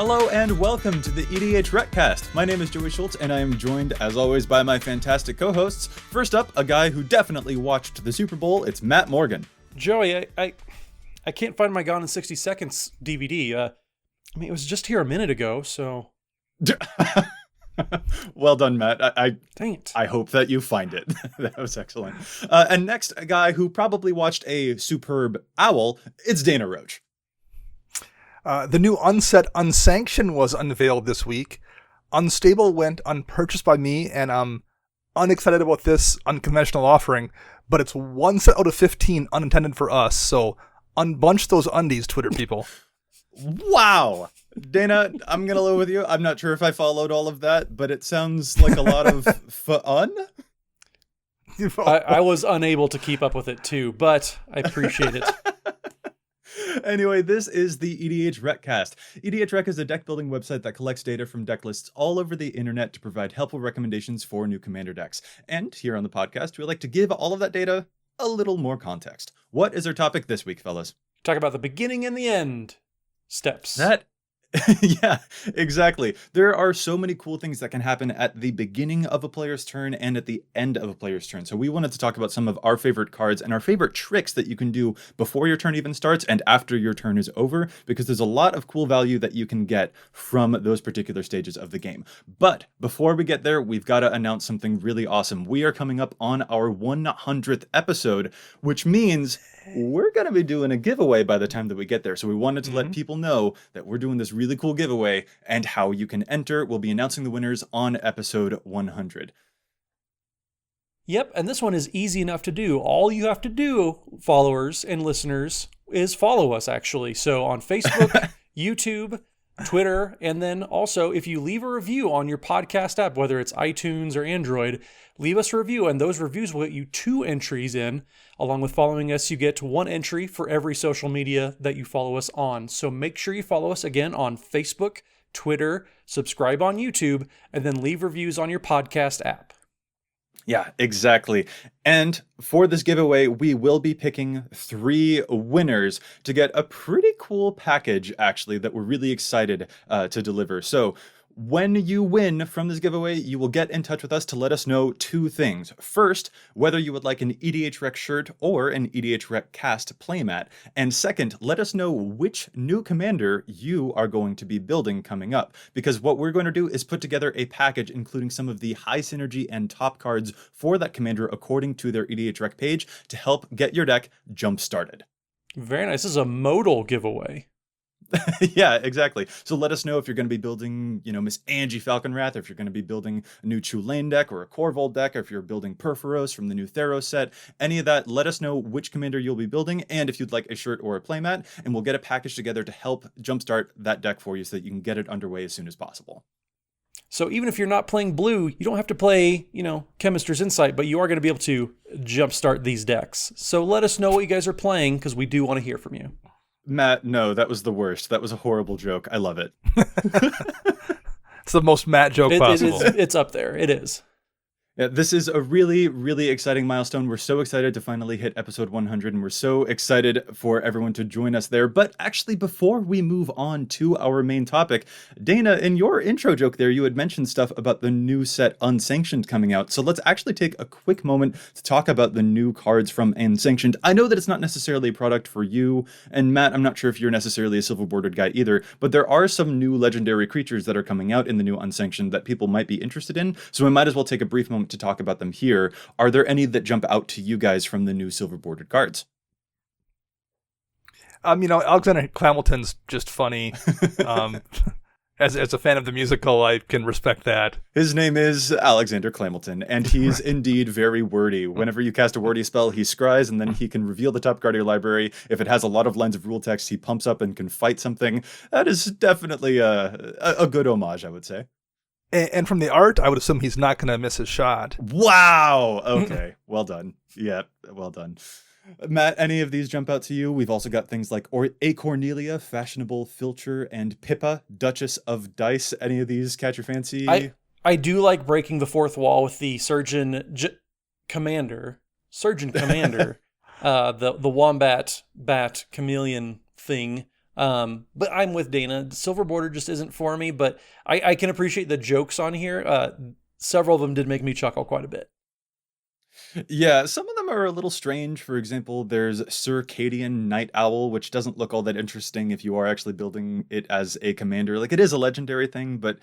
Hello and welcome to the EDHRECast. My name is Joey Schultz and I am joined as always by my fantastic co-hosts. First up, a guy who definitely watched the Super Bowl, it's Matt Morgan. Joey, I can't find my Gone in 60 Seconds DVD. It was just here a minute ago, so... Well done, Matt. Dang it. I hope that you find it. That was excellent. And next, a guy who probably watched a superb owl, it's Dana Roach. The new Unsanctioned was unveiled this week. Unstable went unpurchased by me, and I'm unexcited about this unconventional offering, but it's one set out of 15 unintended for us, so unbunch those undies, Twitter people. Wow. Dana, I'm going to live with you. I'm not sure if I followed all of that, but it sounds like a lot of fun. I was unable to keep up with it too, but I appreciate it. Anyway, this is the EDHRECast. EDHREC is a deck building website that collects data from deck lists all over the internet to provide helpful recommendations for new Commander decks. And here on the podcast, we like to give all of that data a little more context. What is our topic this week, fellas? Talk about the beginning and the end steps. Yeah, exactly. There are so many cool things that can happen at the beginning of a player's turn and at the end of a player's turn. So we wanted to talk about some of our favorite cards and our favorite tricks that you can do before your turn even starts and after your turn is over, because there's a lot of cool value that you can get from those particular stages of the game. But before we get there, we've got to announce something really awesome. We are coming up on our 100th episode, which means we're going to be doing a giveaway by the time that we get there. So we wanted to let people know that we're doing this really cool giveaway and how you can enter. We'll be announcing the winners on episode 100. Yep, and this one is easy enough to do. All you have to do, followers and listeners, is follow us, actually. So on Facebook, YouTube, Twitter, and then also if you leave a review on your podcast app, whether it's iTunes or Android, leave us a review, and those reviews will get you 2 entries in. Along with following us, you get 1 entry for every social media that you follow us on. So make sure you follow us again on Facebook, Twitter, subscribe on YouTube, and then leave reviews on your podcast app. Yeah, exactly. And for this giveaway, we will be picking 3 winners to get a pretty cool package, actually, that we're really excited to deliver. So when you win from this giveaway, you will get in touch with us to let us know 2 things. First, whether you would like an EDHREC shirt or an EDHRECast playmat. And second, let us know which new commander you are going to be building coming up. Because what we're going to do is put together a package including some of the high synergy and top cards for that commander according to their EDHREC page to help get your deck jump started. Very nice. This is a modal giveaway. Yeah, exactly. So let us know if you're going to be building, Miss Angie Falconwrath, or if you're going to be building a new Chulane deck or a Corvold deck, or if you're building Perforos from the new Theros set, any of that, let us know which commander you'll be building and if you'd like a shirt or a playmat, and we'll get a package together to help jumpstart that deck for you so that you can get it underway as soon as possible. So even if you're not playing blue, you don't have to play, Chemister's Insight, but you are going to be able to jumpstart these decks. So let us know what you guys are playing, because we do want to hear from you. Matt, no, that was the worst. That was a horrible joke. I love it. It's the most Matt joke possible. It's up there. It is. Yeah, this is a really, really exciting milestone. We're so excited to finally hit episode 100, and we're so excited for everyone to join us there. But actually, before we move on to our main topic, Dana, in your intro joke there, you had mentioned stuff about the new set Unsanctioned coming out. So let's actually take a quick moment to talk about the new cards from Unsanctioned. I know that it's not necessarily a product for you, and Matt, I'm not sure if you're necessarily a silver bordered guy either, but there are some new legendary creatures that are coming out in the new Unsanctioned that people might be interested in. So we might as well take a brief moment to talk about them here. Are there any that jump out to you guys from the new silver bordered cards? Alexander Clamilton's just funny. As a fan of the musical, I can respect that. His name is Alexander Clamilton, and he's indeed very wordy. Whenever you cast a wordy spell, he scries, and then he can reveal the top card of your library. If it has a lot of lines of rule text, he pumps up and can fight something. That is definitely a good homage, I would say. And from the art, I would assume he's not going to miss his shot. Wow! Okay, well done. Yeah, well done. Matt, any of these jump out to you? We've also got things like A Cornelia, Fashionable Filcher, and Pippa, Duchess of Dice. Any of these catch your fancy? I do like breaking the fourth wall with the Surgeon Commander, the Wombat Bat Chameleon thing. But I'm with Dana. Silver border just isn't for me, but I can appreciate the jokes on here. Several of them did make me chuckle quite a bit. Yeah, some of them are a little strange. For example, there's Circadian Night Owl, which doesn't look all that interesting if you are actually building it as a commander. Like, it is a legendary thing, but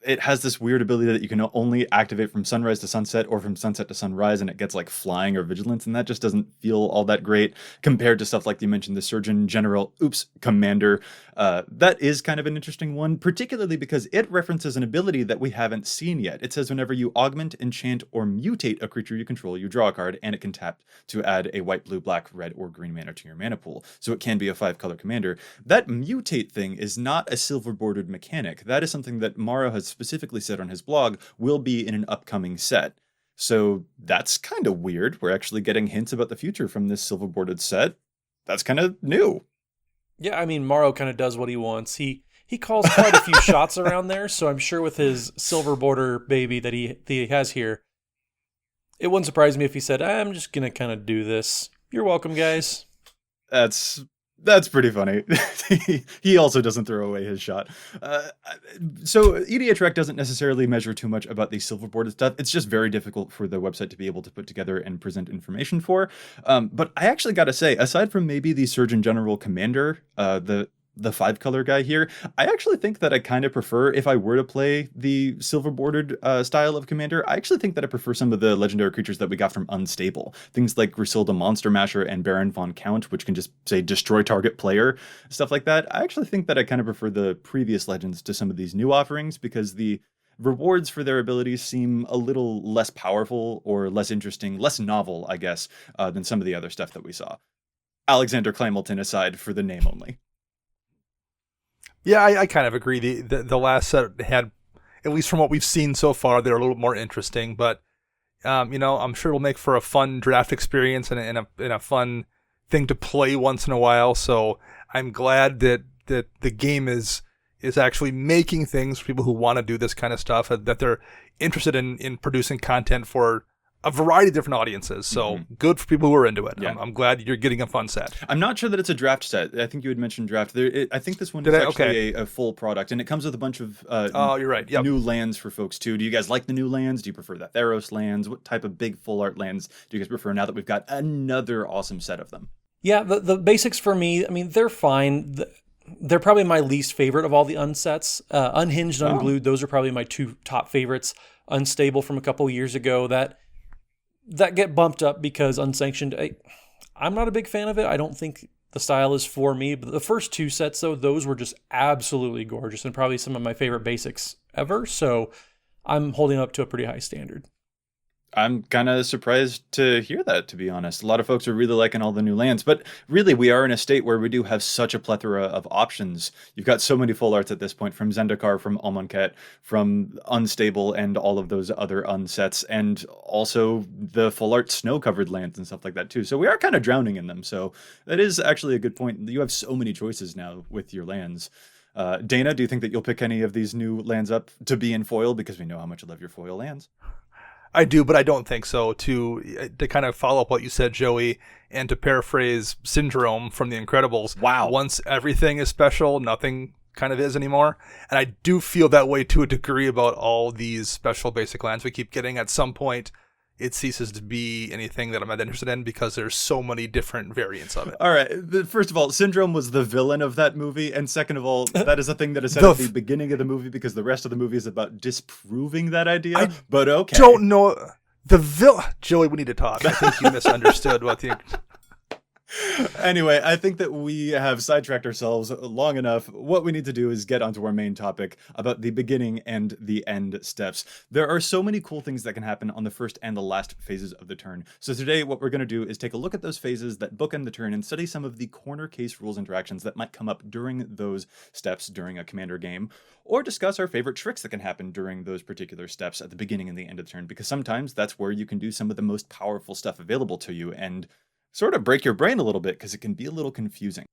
it has this weird ability that you can only activate from sunrise to sunset or from sunset to sunrise, and it gets like flying or vigilance, and that just doesn't feel all that great compared to stuff like you mentioned, the Surgeon General, Commander. That is kind of an interesting one, particularly because it references an ability that we haven't seen yet. It says whenever you augment, enchant, or mutate a creature you control, you draw a card, and it can tap to add a white, blue, black, red, or green mana to your mana pool. So it can be a 5-color commander. That mutate thing is not a silver bordered mechanic. That is something that Morrow has specifically said on his blog will be in an upcoming set. So that's kind of weird. We're actually getting hints about the future from this silver bordered set. That's kind of new. Yeah, I mean, Morrow kind of does what he wants. He calls quite a few shots around there, so I'm sure with his silver border baby that he has here, it wouldn't surprise me if he said, I'm just going to kind of do this. You're welcome, guys. That's pretty funny. He also doesn't throw away his shot. So EDHREC doesn't necessarily measure too much about the silver bordered stuff. It's just very difficult for the website to be able to put together and present information for. But I actually got to say, aside from maybe the Surgeon General Commander, the 5-color guy here, I actually think that I kind of prefer, if I were to play the silver bordered style of commander, I actually think that I prefer some of the legendary creatures that we got from Unstable. Things like Griselda Monster Masher and Baron Von Count, which can just say destroy target player, stuff like that. I actually think that I kind of prefer the previous legends to some of these new offerings because the rewards for their abilities seem a little less powerful or less interesting, less novel, I guess, than some of the other stuff that we saw. Alexander Clamilton aside for the name only. Yeah, I kind of agree. The last set had, at least from what we've seen so far, they're a little more interesting. But I'm sure it'll make for a fun draft experience and a fun thing to play once in a while. So I'm glad that the game is actually making things for people who want to do this kind of stuff, that they're interested in producing content for a variety of different audiences. So good for people who are into it. Yeah. I'm glad you're getting a fun set. I'm not sure that it's a draft set. I think you had mentioned draft. I think this one is actually a full product, and it comes with a bunch of you're right. Yep. New lands for folks too. Do you guys like the new lands? Do you prefer the Theros lands? What type of big full art lands do you guys prefer now that we've got another awesome set of them? Yeah, the basics for me, I mean, they're fine. They're probably my least favorite of all the unsets. Unhinged, Unglued, those are probably my two top favorites. Unstable from a couple years ago, that get bumped up because Unsanctioned, I'm not a big fan of it. I don't think the style is for me. But the first two sets, though, those were just absolutely gorgeous and probably some of my favorite basics ever. So I'm holding up to a pretty high standard. I'm kind of surprised to hear that, to be honest. A lot of folks are really liking all the new lands, but really we are in a state where we do have such a plethora of options. You've got so many full arts at this point, from Zendikar, from Amonkhet, from Unstable, and all of those other unsets, and also the full art snow-covered lands and stuff like that too. So we are kind of drowning in them. So that is actually a good point. You have so many choices now with your lands. Dana, do you think that you'll pick any of these new lands up to be in foil? Because we know how much you love your foil lands. I do, but I don't think so. To kind of follow up what you said, Joey, and to paraphrase Syndrome from The Incredibles, wow. Once everything is special, nothing kind of is anymore. And I do feel that way to a degree about all these special basic lands we keep getting. At some point, it ceases to be anything that I'm not interested in because there's so many different variants of it. All right. First of all, Syndrome was the villain of that movie. And second of all, that is a thing that is said at the beginning of the movie because the rest of the movie is about disproving that idea. But okay. Don't know. The villain. Joey, we need to talk. I think you misunderstood what the... Anyway, I think that we have sidetracked ourselves long enough. What we need to do is get onto our main topic about the beginning and the end steps. There are so many cool things that can happen on the first and the last phases of the turn. So today, what we're going to do is take a look at those phases that bookend the turn and study some of the corner case rules interactions that might come up during those steps during a commander game, or discuss our favorite tricks that can happen during those particular steps at the beginning and the end of the turn, because sometimes that's where you can do some of the most powerful stuff available to you and sort of break your brain a little bit because it can be a little confusing.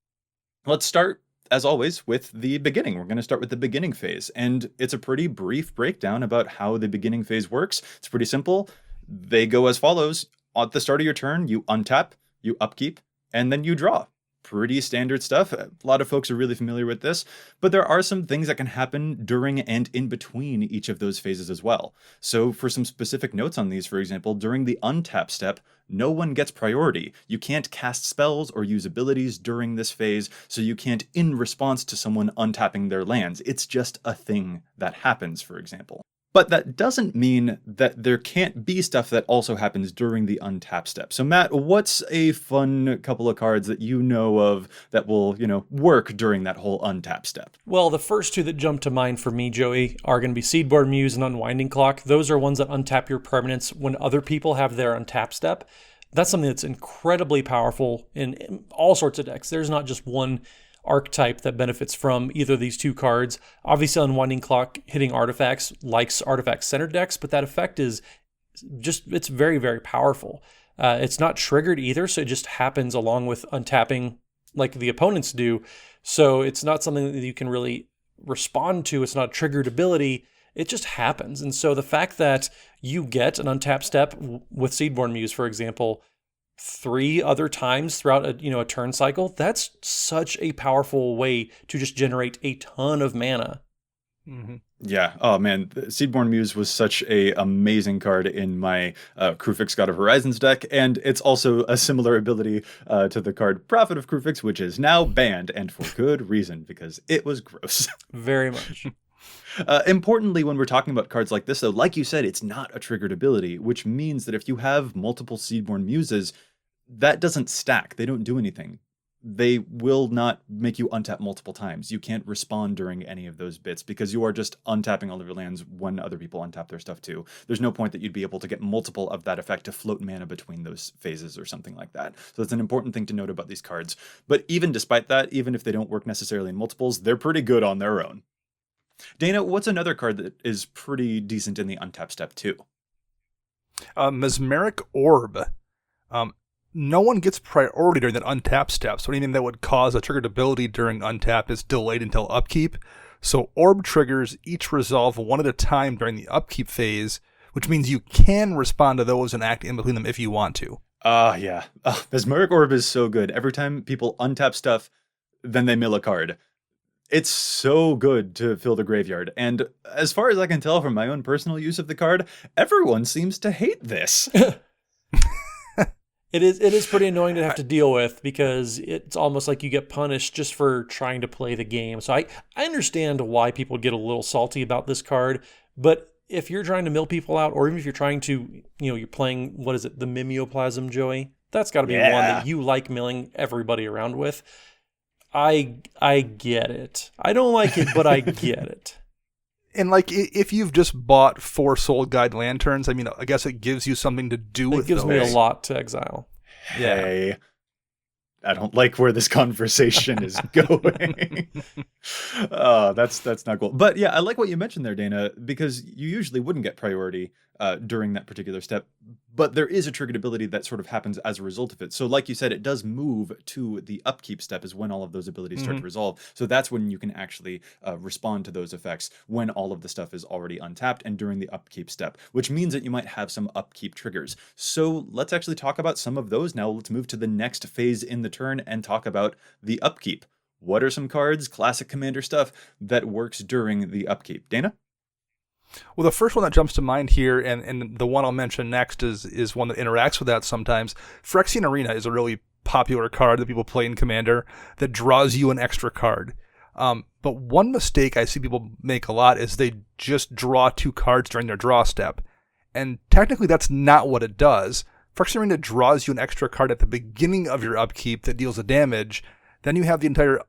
Let's start, as always, with the beginning. We're going to start with the beginning phase, and it's a pretty brief breakdown about how the beginning phase works. It's pretty simple. They go as follows. At the start of your turn, you untap, you upkeep, and then you draw. pretty standard stuff. A lot of folks are really familiar with this, but there are some things that can happen during and in between each of those phases as well. So for some specific notes on these, for example, during the untap step, no one gets priority. You can't cast spells or use abilities during this phase, so you can't in response to someone untapping their lands. It's just a thing that happens, for example. But that doesn't mean that there can't be stuff that also happens during the untap step. So Matt, what's a fun couple of cards that you know of that will, work during that whole untap step? Well, the first two that jump to mind for me, Joey, are going to be Seedborn Muse and Unwinding Clock. Those are ones that untap your permanents when other people have their untap step. That's something that's incredibly powerful in all sorts of decks. There's not just one archetype that benefits from either of these two cards. Obviously, Unwinding Clock hitting artifacts likes artifact-centered decks, but that effect is it's very, very powerful. It's not triggered either, so it just happens along with untapping like the opponents do. So it's not something that you can really respond to. It's not a triggered ability. It just happens. And so the fact that you get an untap step with Seedborn Muse, for example, 3 other times throughout a turn cycle, that's such a powerful way to just generate a ton of mana. Mm-hmm. Yeah. Oh man, Seedborn Muse was such a amazing card in my Krufix God of Horizons deck, and it's also a similar ability to the card Prophet of Krufix, which is now banned, and for good reason, because it was gross. Very much. Importantly, when we're talking about cards like this, though, like you said, it's not a triggered ability, which means that if you have multiple Seedborn Muses, that doesn't stack. They don't do anything. They will not make you untap multiple times. You can't respond during any of those bits because you are just untapping all of your lands when other people untap their stuff too. There's no point that you'd be able to get multiple of that effect to float mana between those phases or something like that. So it's an important thing to note about these cards. But even despite that, even if they don't work necessarily in multiples, they're pretty good on their own. Dana, what's another card that is pretty decent in the untap step too? Mesmeric Orb. No one gets priority during that untap step, so anything that would cause a triggered ability during untap is delayed until upkeep. So Orb triggers each resolve one at a time during the upkeep phase, which means you can respond to those and act in between them if you want to. Yeah. Mesmeric Orb is so good. Every time people untap stuff, then they mill a card. It's so good to fill the graveyard. And as far as I can tell from my own personal use of the card, everyone seems to hate this. It is pretty annoying to have to deal with because it's almost like you get punished just for trying to play the game. So I understand why people get a little salty about this card, but if you're trying to mill people out, or even if you're trying to, you're playing, what is it, the Mimeoplasm, Joey? That's got to be one that you like milling everybody around with. I get it. I don't like it, but I get it. And if you've just bought 4 Soul Guide Lanterns, I guess it gives you something to do with those. It gives me a lot to exile. Hey, I don't like where this conversation is going. That's not cool. But yeah, I like what you mentioned there, Dana, because you usually wouldn't get priority during that particular step, but there is a triggered ability that sort of happens as a result of it. So like you said, it does move to the upkeep step is when all of those abilities start to resolve. So that's when you can actually respond to those effects when all of the stuff is already untapped and during the upkeep step, which means that you might have some upkeep triggers. So let's actually talk about some of those now. Let's move to the next phase in the turn and talk about the upkeep. What are some cards, classic Commander stuff, that works during the upkeep? Dana? Well, the first one that jumps to mind here, and the one I'll mention next is one that interacts with that sometimes. Phyrexian Arena is a really popular card that people play in Commander that draws you an extra card. But one mistake I see people make a lot is they just draw 2 cards during their draw step. And technically that's not what it does. Phyrexian Arena draws you an extra card at the beginning of your upkeep that deals the damage. Then you have the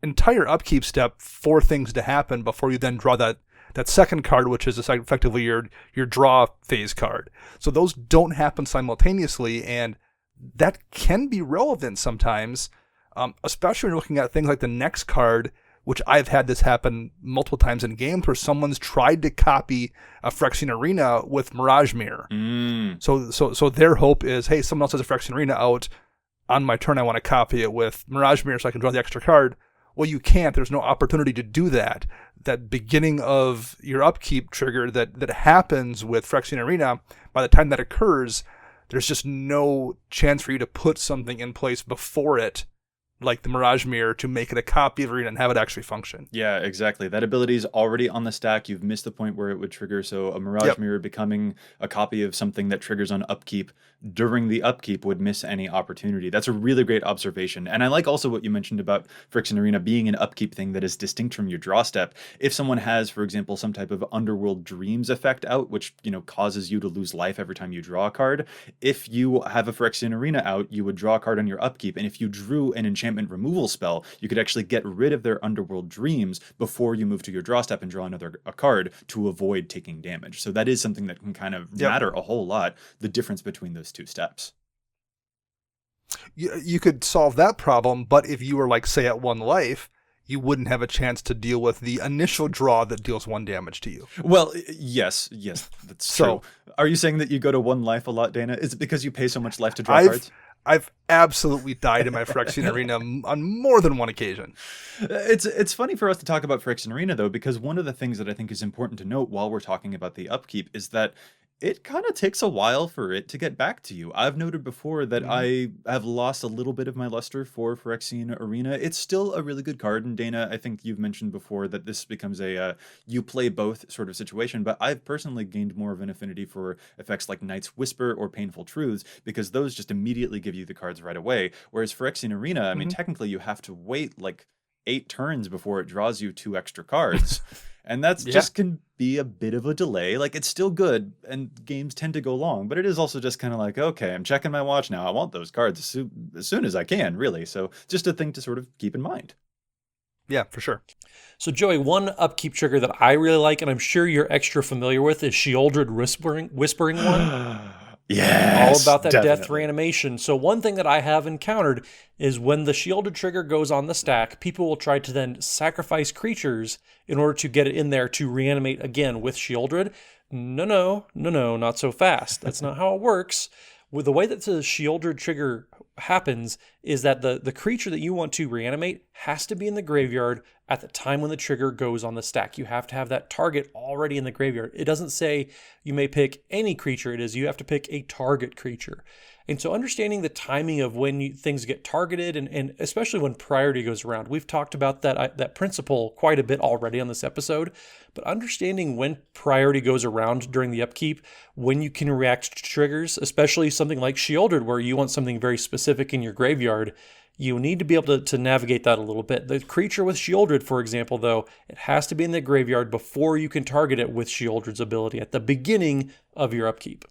entire upkeep step for things to happen before you then draw that second card, which is effectively your draw phase card. So those don't happen simultaneously, and that can be relevant sometimes, especially when you're looking at things like the next card, which I've had this happen multiple times in games where someone's tried to copy a Phyrexian Arena with Mirage Mirror. So their hope is, hey, someone else has a Phyrexian Arena out. On my turn, I want to copy it with Mirage Mirror so I can draw the extra card. Well, you can't. There's no opportunity to do that. That beginning of your upkeep trigger that happens with Phyrexian Arena, by the time that occurs, there's just no chance for you to put something in place before it like the Mirage Mirror, to make it a copy of Arena and have it actually function. Yeah, exactly. That ability is already on the stack. You've missed the point where it would trigger. So a Mirage Mirror becoming a copy of something that triggers on upkeep during the upkeep would miss any opportunity. That's a really great observation. And I like also what you mentioned about Phyrexian Arena being an upkeep thing that is distinct from your draw step. If someone has, for example, some type of Underworld Dreams effect out, which, causes you to lose life every time you draw a card, if you have a Phyrexian Arena out, you would draw a card on your upkeep. And if you drew an enchantment removal spell, you could actually get rid of their Underworld Dreams before you move to your draw step and draw a card to avoid taking damage. So that is something that can kind of matter a whole lot, the difference between those two steps. You could solve that problem, but if you were, like, say, at 1 life, you wouldn't have a chance to deal with the initial draw that deals 1 damage to you. Well, yes, that's true. Are you saying that you go to 1 life a lot, Dana? Is it because you pay so much life to draw cards? I've absolutely died in my Phyrexian Arena on more than one occasion. It's funny for us to talk about Phyrexian Arena, though, because one of the things that I think is important to note while we're talking about the upkeep is that it kind of takes a while for it to get back to you. I've noted before that I have lost a little bit of my luster for Phyrexian Arena. It's still a really good card, and Dana, I think you've mentioned before that this becomes a you play both sort of situation, but I've personally gained more of an affinity for effects like Night's Whisper or Painful Truths, because those just immediately give you the cards right away, whereas Phyrexian Arena, I mean, technically you have to wait like 8 turns before it draws you 2 extra cards. And that's just can be a bit of a delay. Like, it's still good, and games tend to go long, but it is also just kind of like, okay, I'm checking my watch now. I want those cards as soon as I can, really. So just a thing to sort of keep in mind. Yeah, for sure. So, Joey, one upkeep trigger that I really like, and I'm sure you're extra familiar with, is Shieldred Whispering one. Yeah, all about that definitely. death reanimation. So one thing that I have encountered is when the shielded trigger goes on the stack, people will try to then sacrifice creatures in order to get it in there to reanimate again with Shieldred. No, not so fast. That's not how it works. With the way that the Shieldred trigger happens is that the creature that you want to reanimate has to be in the graveyard at the time when the trigger goes on the stack. You have to have that target already in the graveyard. It doesn't say you may pick any creature. It is you have to pick a target creature. And so understanding the timing of when things get targeted and especially when priority goes around. We've talked about that principle quite a bit already on this episode, but understanding when priority goes around during the upkeep, when you can react to triggers, especially something like Shieldred where you want something very specific in your graveyard, you need to be able to navigate that a little bit. The creature with Shieldred, for example, though, it has to be in the graveyard before you can target it with Shieldred's ability at the beginning of your upkeep.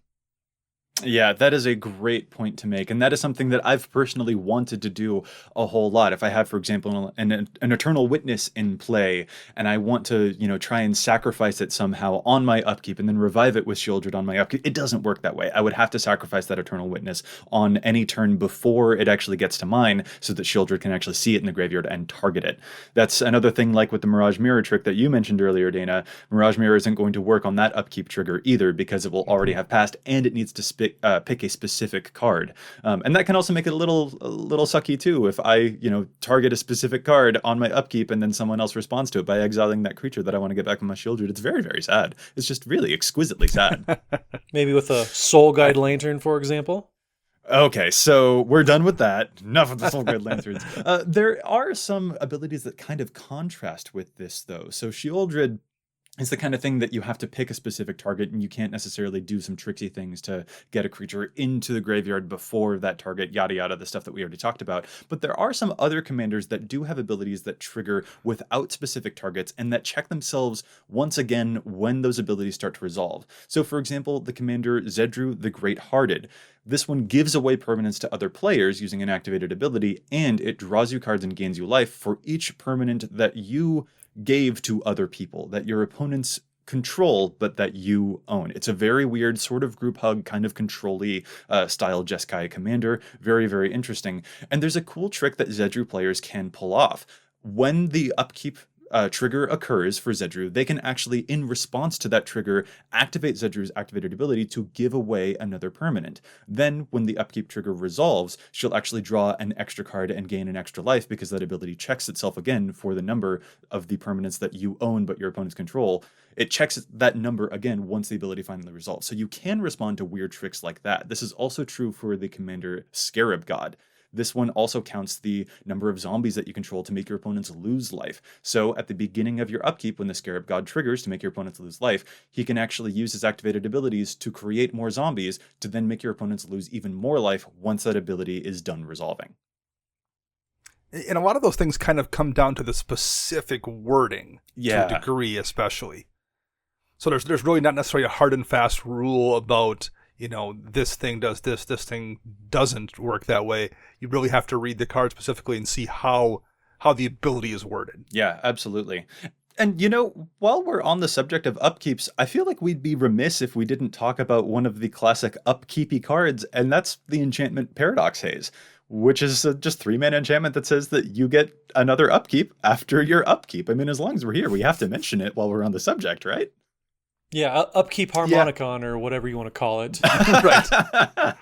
Yeah, that is a great point to make. And that is something that I've personally wanted to do a whole lot. If I have, for example, an Eternal Witness in play, and I want to, try and sacrifice it somehow on my upkeep and then revive it with Shieldred on my upkeep, it doesn't work that way. I would have to sacrifice that Eternal Witness on any turn before it actually gets to mine so that Shieldred can actually see it in the graveyard and target it. That's another thing like with the Mirage Mirror trick that you mentioned earlier, Dana. Mirage Mirror isn't going to work on that upkeep trigger either because it will already have passed and it needs to pick a specific card. And that can also make it a little sucky too if I, target a specific card on my upkeep and then someone else responds to it by exiling that creature that I want to get back on my Shieldred. It's very, very sad. It's just really exquisitely sad. Maybe with a Soul Guide Lantern, for example. Okay, so we're done with that. Enough of the Soul Guide Lanterns. There are some abilities that kind of contrast with this, though. So Shieldred is the kind of thing that you have to pick a specific target and you can't necessarily do some tricksy things to get a creature into the graveyard before that target, yada yada, the stuff that we already talked about. But there are some other commanders that do have abilities that trigger without specific targets and that check themselves once again when those abilities start to resolve. So for example, the commander Zedru the Great-Hearted. This one gives away permanents to other players using an activated ability, and it draws you cards and gains you life for each permanent that you gave to other people, that your opponents control, but that you own. It's a very weird sort of group hug, kind of control-y style Jeskai commander. Very, very interesting. And there's a cool trick that Zedru players can pull off. When the upkeep trigger occurs for Zedru, they can actually, in response to that trigger, activate Zedru's activated ability to give away another permanent. Then, when the upkeep trigger resolves, she'll actually draw an extra card and gain an extra life because that ability checks itself again for the number of the permanents that you own but your opponents control. It checks that number again once the ability finally resolves. So you can respond to weird tricks like that. This is also true for the commander Scarab God. This one also counts the number of zombies that you control to make your opponents lose life. So at the beginning of your upkeep, when the Scarab God triggers to make your opponents lose life, he can actually use his activated abilities to create more zombies to then make your opponents lose even more life once that ability is done resolving. And a lot of those things kind of come down to the specific wording Yeah. to a degree, especially. So there's really not necessarily a hard and fast rule about, this thing does this thing doesn't work that way. You really have to read the card specifically and see how the ability is worded. Yeah, absolutely. And while we're on the subject of upkeeps, I feel like we'd be remiss if we didn't talk about one of the classic upkeepy cards, and that's the enchantment Paradox Haze, which is a just 3-mana enchantment that says that you get another upkeep after your upkeep. I mean, as long as we're here, we have to mention it while we're on the subject, right? Yeah, upkeep harmonicon or whatever you want to call it. Right.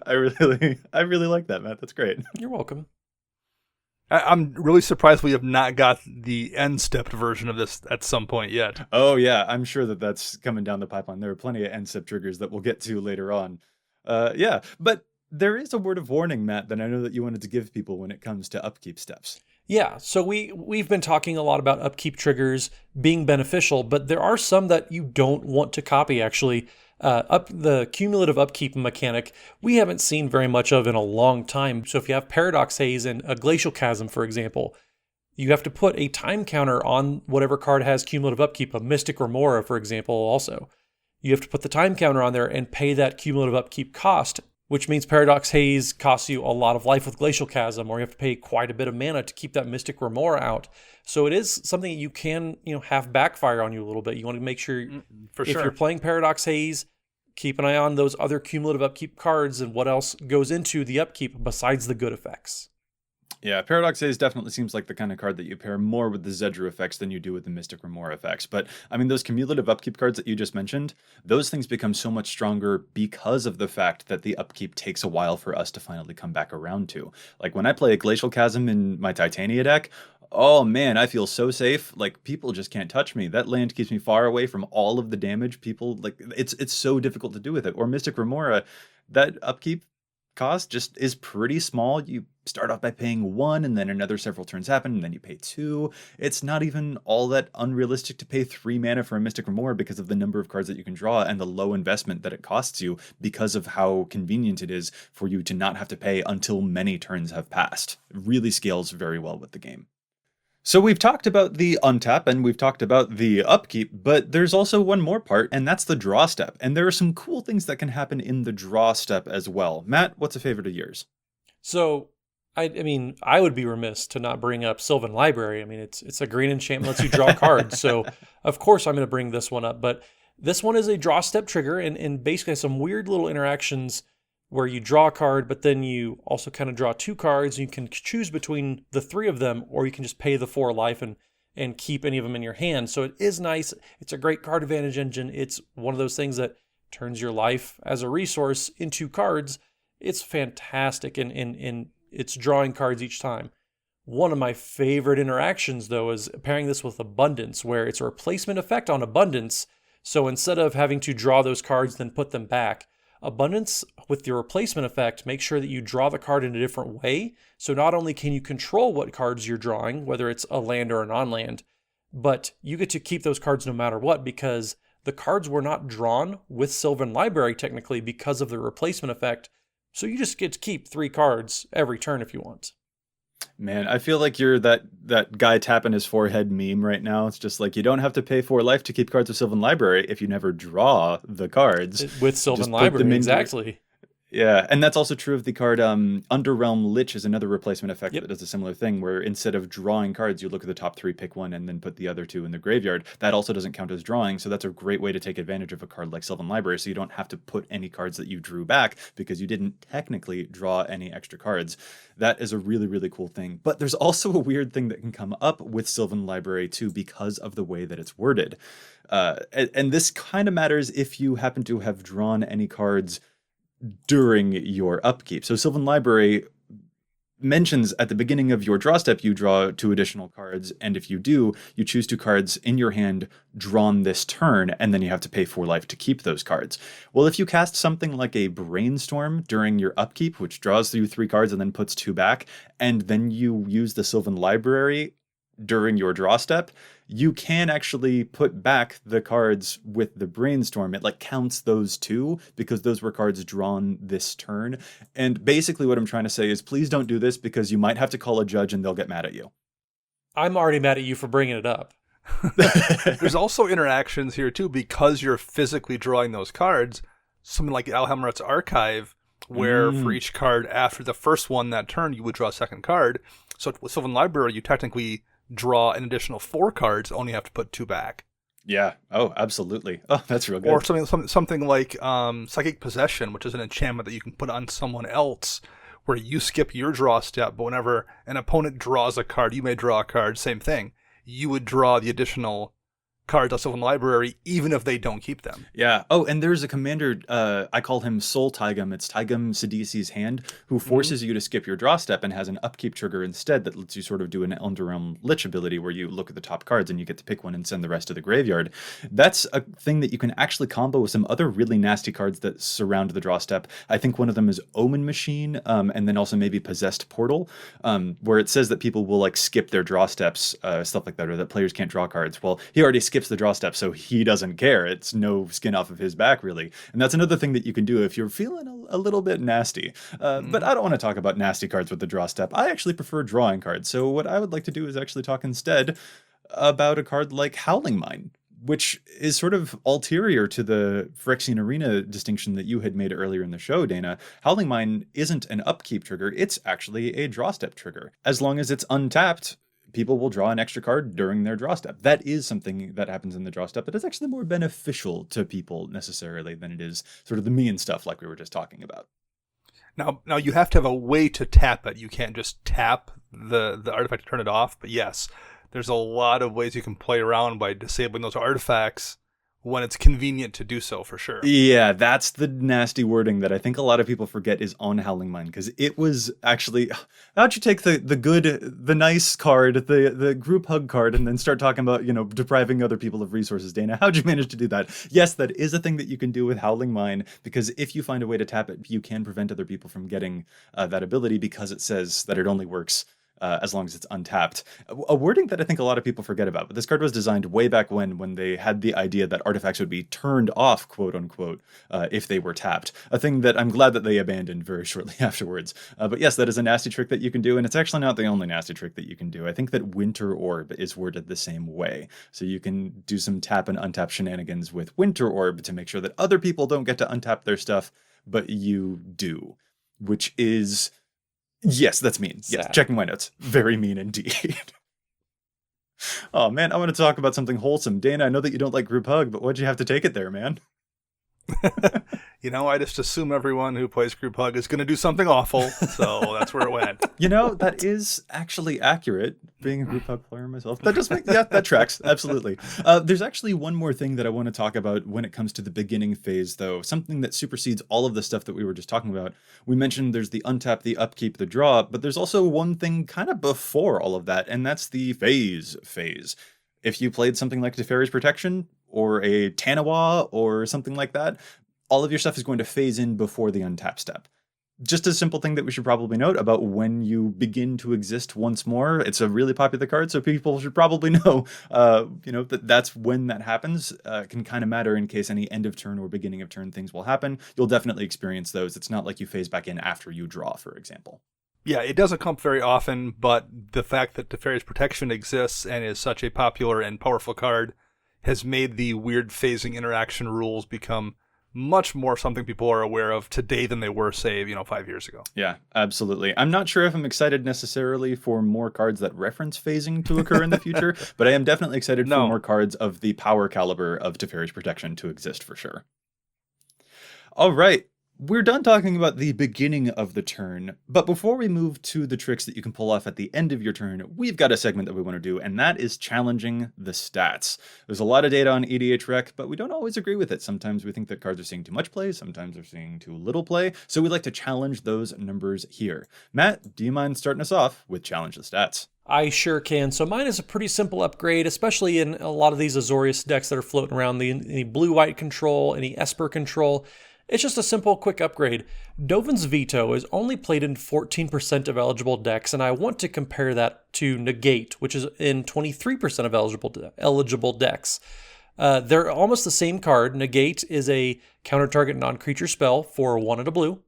I really like that, Matt. That's great. You're welcome. I'm really surprised we have not got the end-stepped version of this at some point yet. Oh, yeah. I'm sure that that's coming down the pipeline. There are plenty of end-step triggers that we'll get to later on. Yeah, but there is a word of warning, Matt, that I know that you wanted to give people when it comes to upkeep steps. Yeah, so we've been talking a lot about upkeep triggers being beneficial, but there are some that you don't want to copy, actually. The cumulative upkeep mechanic, we haven't seen very much of in a long time. So if you have Paradox Haze and a Glacial Chasm, for example, you have to put a time counter on whatever card has cumulative upkeep, a Mystic Remora, for example, also. You have to put the time counter on there and pay that cumulative upkeep cost, which means Paradox Haze costs you a lot of life with Glacial Chasm, or you have to pay quite a bit of mana to keep that Mystic Remora out. So it is something you can, have backfire on you a little bit. You want to make sure, if you're playing Paradox Haze, keep an eye on those other cumulative upkeep cards and what else goes into the upkeep besides the good effects. Yeah, Paradox Haze definitely seems like the kind of card that you pair more with the Zedra effects than you do with the Mystic Remora effects. But, I mean, those cumulative upkeep cards that you just mentioned, those things become so much stronger because of the fact that the upkeep takes a while for us to finally come back around to. Like, when I play a Glacial Chasm in my Titania deck, oh man, I feel so safe. Like, people just can't touch me. That land keeps me far away from all of the damage. People, it's so difficult to do with it. Or Mystic Remora, that upkeep cost just is pretty small. You start off by paying 1, and then another several turns happen, and then you pay 2. It's not even all that unrealistic to pay 3 mana for a Mystic Remora because of the number of cards that you can draw and the low investment that it costs you because of how convenient it is for you to not have to pay until many turns have passed. It really scales very well with the game. So we've talked about the untap and we've talked about the upkeep, but there's also one more part, and that's the draw step. And there are some cool things that can happen in the draw step as well. Matt, what's a favorite of yours? So, I mean, I would be remiss to not bring up Sylvan Library. I mean, it's a green enchantment, lets you draw cards. So, of course, I'm going to bring this one up. But this one is a draw step trigger and basically has some weird little interactions where you draw a card, but then you also kind of draw 2 cards. You can choose between the 3 of them, or you can just pay the 4 life and keep any of them in your hand. So it is nice. It's a great card advantage engine. It's one of those things that turns your life as a resource into cards. It's fantastic, and it's drawing cards each time. One of my favorite interactions, though, is pairing this with Abundance, where it's a replacement effect on Abundance. So instead of having to draw those cards, then put them back, Abundance with the replacement effect makes sure that you draw the card in a different way. So not only can you control what cards you're drawing, whether it's a land or a non-land, but you get to keep those cards no matter what, because the cards were not drawn with Sylvan Library technically because of the replacement effect. So you just get to keep 3 cards every turn if you want. Man, I feel like you're that guy tapping his forehead meme right now. It's just like, you don't have to pay 4 life to keep cards of Sylvan Library if you never draw the cards. With Sylvan Library, exactly. Yeah, and that's also true of the card Underrealm Lich is another replacement effect that does a similar thing, where instead of drawing cards, you look at the top 3, pick 1, and then put the other 2 in the graveyard. That also doesn't count as drawing, so that's a great way to take advantage of a card like Sylvan Library, so you don't have to put any cards that you drew back because you didn't technically draw any extra cards. That is a really, really cool thing. But there's also a weird thing that can come up with Sylvan Library too because of the way that it's worded. And this kind of matters if you happen to have drawn any cards during your upkeep. So Sylvan Library mentions at the beginning of your draw step, you draw 2 additional cards. And if you do, you choose 2 cards in your hand drawn this turn, and then you have to pay 4 life to keep those cards. Well, if you cast something like a Brainstorm during your upkeep, which draws you 3 cards and then puts 2 back, and then you use the Sylvan Library during your draw step, you can actually put back the cards with the Brainstorm. It like counts those 2 because those were cards drawn this turn. And basically what I'm trying to say is please don't do this because you might have to call a judge and they'll get mad at you. I'm already mad at you for bringing it up. There's also interactions here too, because you're physically drawing those cards. Something like Alhamrat's Archive, where for each card after the first one that turn, you would draw a second card. So with Sylvan Library, you technically draw an additional 4 cards, only have to put 2 back. Yeah. Oh, absolutely. Oh, that's real good. Or something like Psychic Possession, which is an enchantment that you can put on someone else, where you skip your draw step, but whenever an opponent draws a card, you may draw a card, same thing. You would draw the additional cards out of Sylvan Library, even if they don't keep them. Yeah. Oh, and there's a commander, I call him Soul Taigam. It's Taigam Sidisi's Hand, who forces you to skip your draw step and has an upkeep trigger instead that lets you sort of do an Underrealm Lich ability where you look at the top cards and you get to pick one and send the rest to the graveyard. That's a thing that you can actually combo with some other really nasty cards that surround the draw step. I think one of them is Omen Machine, and then also maybe Possessed Portal, where it says that people will like skip their draw steps, stuff like that, or that players can't draw cards. Well, he already skips the draw step, so he doesn't care. It's no skin off of his back, really. And that's another thing that you can do if you're feeling a little bit nasty. But I don't want to talk about nasty cards with the draw step. I actually prefer drawing cards. So what I would like to do is actually talk instead about a card like Howling Mine, which is sort of ulterior to the Phyrexian Arena distinction that you had made earlier in the show, Dana. Howling Mine isn't an upkeep trigger. It's actually a draw step trigger. As long as it's untapped, people will draw an extra card during their draw step. That is something that happens in the draw step that is actually more beneficial to people necessarily than it is sort of the mean stuff like we were just talking about. Now you have to have a way to tap it. You can't just tap the artifact to turn it off. But yes, there's a lot of ways you can play around by disabling those artifacts when it's convenient to do so, for sure. Yeah, that's the nasty wording that I think a lot of people forget is on Howling Mine, because it was actually, how'd you take the nice card, the group hug card, and then start talking about, depriving other people of resources, Dana? How'd you manage to do that? Yes, that is a thing that you can do with Howling Mine, because if you find a way to tap it, you can prevent other people from getting that ability, because it says that it only works as long as it's untapped. A wording that I think a lot of people forget about, but this card was designed way back when they had the idea that artifacts would be turned off, quote unquote, if they were tapped. A thing that I'm glad that they abandoned very shortly afterwards. But yes, that is a nasty trick that you can do, and it's actually not the only nasty trick that you can do. I think that Winter Orb is worded the same way. So you can do some tap and untap shenanigans with Winter Orb to make sure that other people don't get to untap their stuff, but you do, which is... Yes, that's mean. Yes, checking my notes. Very mean indeed. Oh, man, I want to talk about something wholesome. Dana, I know that you don't like group hug, but why'd you have to take it there, man? I just assume everyone who plays group hug is going to do something awful, so that's where it went. That is actually accurate, being a group hug player myself. That just that tracks, absolutely. There's actually one more thing that I want to talk about when it comes to the beginning phase, though, something that supersedes all of the stuff that we were just talking about. We mentioned there's the untap, the upkeep, the draw, but there's also one thing kind of before all of that, and that's the phase. If you played something like Teferi's Protection, or a Tanawa, or something like that, all of your stuff is going to phase in before the untap step. Just a simple thing that we should probably note about when you begin to exist once more. It's a really popular card, so people should probably know, that's when that happens. Can kind of matter in case any end of turn or beginning of turn things will happen. You'll definitely experience those. It's not like you phase back in after you draw, for example. Yeah, it doesn't come up very often, but the fact that Teferi's Protection exists and is such a popular and powerful card has made the weird phasing interaction rules become much more something people are aware of today than they were, say, 5 years ago. Yeah, absolutely. I'm not sure if I'm excited necessarily for more cards that reference phasing to occur in the future, but I am definitely excited for more cards of the power caliber of Teferi's Protection to exist for sure. All right. We're done talking about the beginning of the turn, but before we move to the tricks that you can pull off at the end of your turn, we've got a segment that we want to do, and that is challenging the stats. There's a lot of data on EDHREC, but we don't always agree with it. Sometimes we think that cards are seeing too much play, sometimes they're seeing too little play, so we like to challenge those numbers here. Matt, do you mind starting us off with Challenge the Stats? I sure can. So mine is a pretty simple upgrade, especially in a lot of these Azorius decks that are floating around, the blue-white control, any Esper control. It's just a simple, quick upgrade. Dovin's Veto is only played in 14% of eligible decks, and I want to compare that to Negate, which is in 23% of eligible decks. They're almost the same card. Negate is a counter-target non-creature spell for 1 and a blue,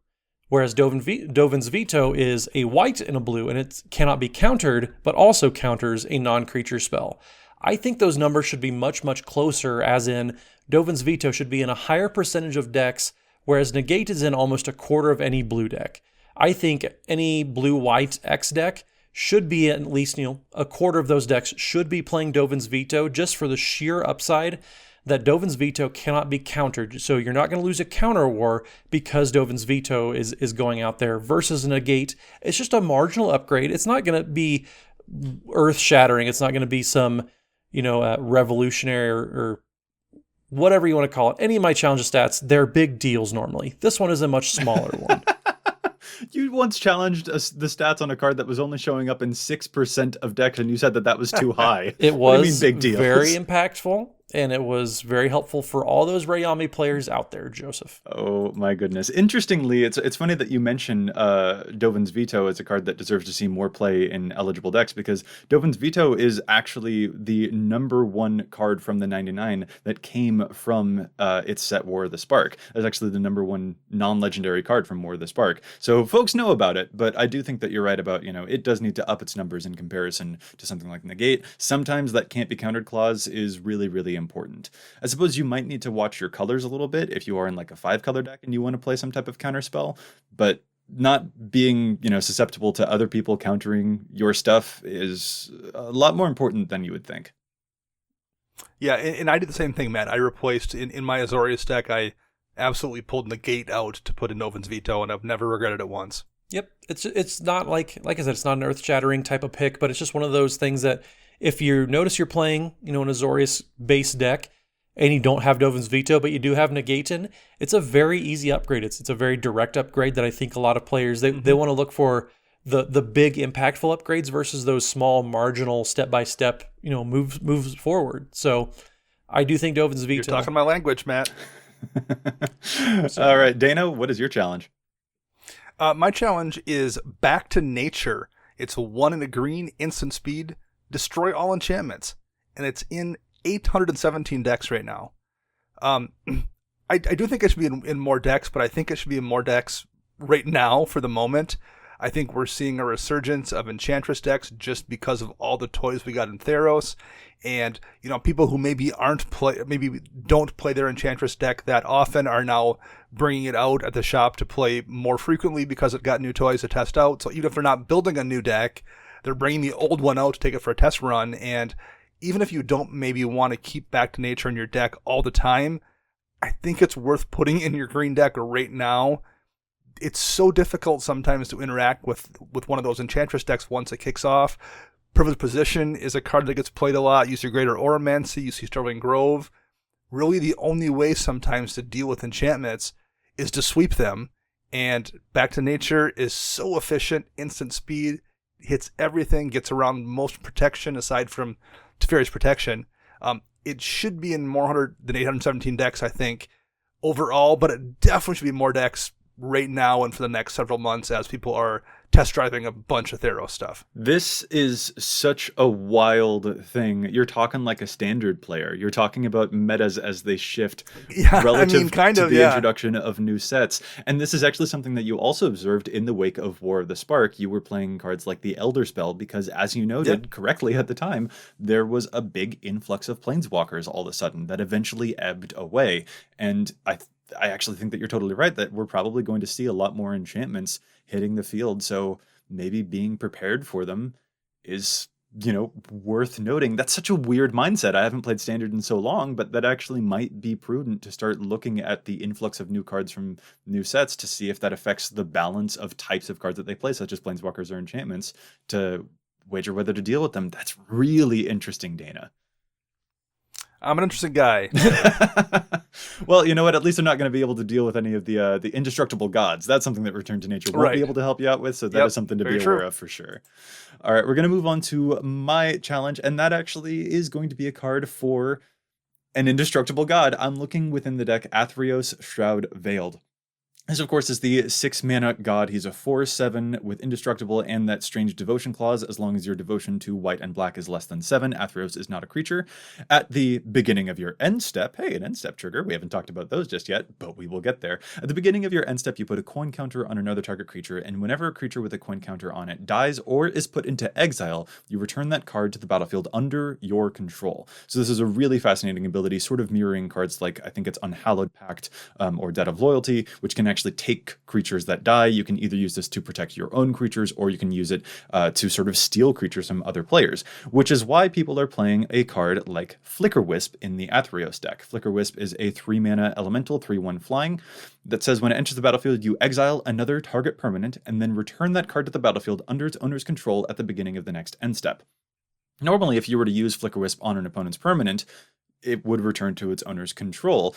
whereas Dovin's Veto is a white and a blue, and it cannot be countered, but also counters a non-creature spell. I think those numbers should be much, much closer, as in Dovin's Veto should be in a higher percentage of decks, whereas Negate is in almost a quarter of any blue deck. I think any blue-white X deck should be at least, a quarter of those decks should be playing Dovin's Veto just for the sheer upside that Dovin's Veto cannot be countered. So you're not going to lose a counter war because Dovin's Veto is going out there versus Negate. It's just a marginal upgrade. It's not going to be earth-shattering. It's not going to be some, revolutionary or whatever you want to call it. Any of my challenge stats, they're big deals normally. This one is a much smaller one. You once challenged the stats on a card that was only showing up in 6% of decks, and you said that was too high. It What do was you mean, big deals? very impactful, and it was very helpful for all those Rayami players out there, Joseph. Oh my goodness. Interestingly, it's funny that you mention Dovin's Veto as a card that deserves to see more play in eligible decks, because Dovin's Veto is actually the number one card from the 99 that came from its set War of the Spark. That's actually the number one non-legendary card from War of the Spark. So folks know about it, but I do think that you're right about, it does need to up its numbers in comparison to something like Negate. Sometimes that can't be countered clause is really, really important. I suppose you might need to watch your colors a little bit if you are in like a 5-color deck and you want to play some type of counter spell, but not being, susceptible to other people countering your stuff is a lot more important than you would think. Yeah, and I did the same thing, Matt. I replaced, in my Azorius deck, I absolutely pulled Negate out to put in Dovin's Veto, and I've never regretted it once. Yep, it's not like I said, it's not an earth-shattering type of pick, but it's just one of those things that if you notice you're playing, an Azorius base deck, and you don't have Dovin's Veto, but you do have Negatin, it's a very easy upgrade. It's a very direct upgrade that I think a lot of players, they want to look for the big impactful upgrades versus those small marginal step-by-step, moves forward. So I do think Dovin's Veto. You're talking my language, Matt. All right, Dana, what is your challenge? My challenge is Back to Nature. It's 1 in a green, instant speed, destroy all enchantments, and it's in 817 decks right now. I do think it should be in more decks, but I think it should be in more decks right now for the moment. I think we're seeing a resurgence of Enchantress decks just because of all the toys we got in Theros, and people who maybe don't play their Enchantress deck that often are now bringing it out at the shop to play more frequently because it got new toys to test out. So even if they're not building a new deck, they're bringing the old one out to take it for a test run. And even if you don't maybe want to keep Back to Nature in your deck all the time, I think it's worth putting in your green deck right now. It's so difficult sometimes to interact with one of those Enchantress decks once it kicks off. Privileged Position is a card that gets played a lot. You see Greater Oromancy, you see Sterling Grove. Really the only way sometimes to deal with enchantments is to sweep them. And Back to Nature is so efficient, instant speed, hits everything, gets around most protection aside from Teferi's Protection. It should be in more than 817 decks, I think, overall, but it definitely should be more decks right now and for the next several months as people are test driving a bunch of Theros stuff. This is such a wild thing. You're talking like a standard player. You're talking about metas as they shift relative to the introduction of new sets. And this is actually something that you also observed in the wake of War of the Spark. You were playing cards like the Elder Spell because, as you noted correctly at the time, there was a big influx of Planeswalkers all of a sudden that eventually ebbed away. And I actually think that you're totally right that we're probably going to see a lot more enchantments hitting the field. So maybe being prepared for them is worth noting. That's such a weird mindset. I haven't played Standard in so long, but that actually might be prudent to start looking at the influx of new cards from new sets to see if that affects the balance of types of cards that they play, such as Planeswalkers or enchantments, to wager whether to deal with them. That's really interesting, Dana. I'm an interesting guy. Well, you know what? At least they're not going to be able to deal with any of the indestructible gods. That's something that Return to Nature won't be able to help you out with, so that is something to be aware of for sure. All right, we're going to move on to my challenge, and that actually is going to be a card for an indestructible god. I'm looking within the deck Athreos Shroud Veiled. This, of course, is the 6-mana god. He's a 4/7 with indestructible and that strange devotion clause. As long as your devotion to white and black is less than 7, Athreos is not a creature. At the beginning of your end step, hey, an end step trigger. We haven't talked about those just yet, but we will get there. At the beginning of your end step, you put a coin counter on another target creature, and whenever a creature with a coin counter on it dies or is put into exile, you return that card to the battlefield under your control. So this is a really fascinating ability, sort of mirroring cards like, I think it's Unhallowed Pact or Debt of Loyalty, which can actually take creatures that die. You can either use this to protect your own creatures, or you can use it to sort of steal creatures from other players, which is why people are playing a card like Flicker Wisp in the Athreos deck. Flicker Wisp is a 3-mana elemental, 3/1 flying, that says when it enters the battlefield, you exile another target permanent, and then return that card to the battlefield under its owner's control at the beginning of the next end step. Normally, if you were to use Flicker Wisp on an opponent's permanent, it would return to its owner's control.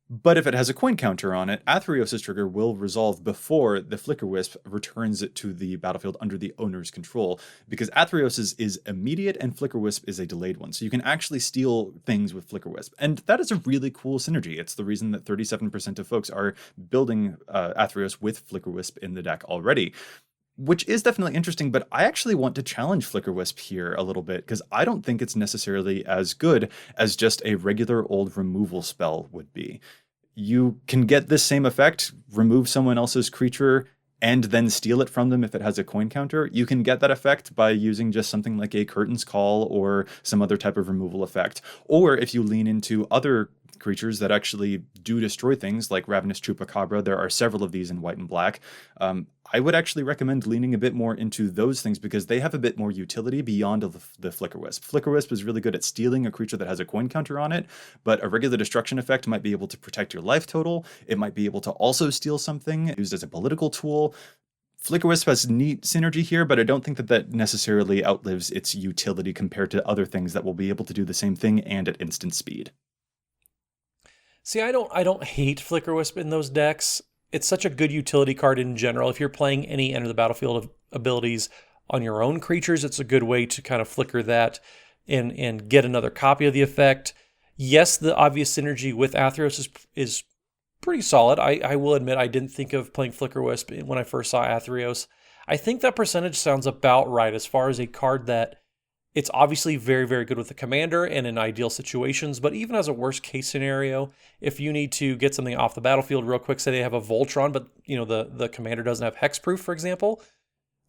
But if it has a coin counter on it, Athreos' trigger will resolve before the Flicker Wisp returns it to the battlefield under the owner's control, because Athreos is immediate and Flicker Wisp is a delayed one. So you can actually steal things with Flicker Wisp. And that is a really cool synergy. It's the reason that 37% of folks are building Athreos with Flicker Wisp in the deck already, which is definitely interesting, but I actually want to challenge Flicker Wisp here a little bit, because I don't think it's necessarily as good as just a regular old removal spell would be. You can get this same effect, remove someone else's creature, and then steal it from them if it has a coin counter. You can get that effect by using just something like a Curtain's Call or some other type of removal effect. Or if you lean into other creatures that actually do destroy things, like Ravenous Chupacabra, there are several of these in white and black. I would actually recommend leaning a bit more into those things, because they have a bit more utility beyond the Flicker Wisp. Flicker Wisp is really good at stealing a creature that has a coin counter on it, but a regular destruction effect might be able to protect your life total. It might be able to also steal something used as a political tool. Flicker Wisp has neat synergy here, but I don't think that necessarily outlives its utility compared to other things that will be able to do the same thing and at instant speed. See, I don't hate Flicker Wisp in those decks. It's such a good utility card in general. If you're playing any enter the battlefield abilities on your own creatures, it's a good way to kind of flicker that and get another copy of the effect. Yes, the obvious synergy with Athreos is pretty solid. I will admit I didn't think of playing Flicker Wisp when I first saw Athreos. I think that percentage sounds about right as far as a card that it's obviously very, very good with the commander and in ideal situations, but even as a worst case scenario, if you need to get something off the battlefield real quick, say they have a Voltron, but the commander doesn't have hexproof, for example.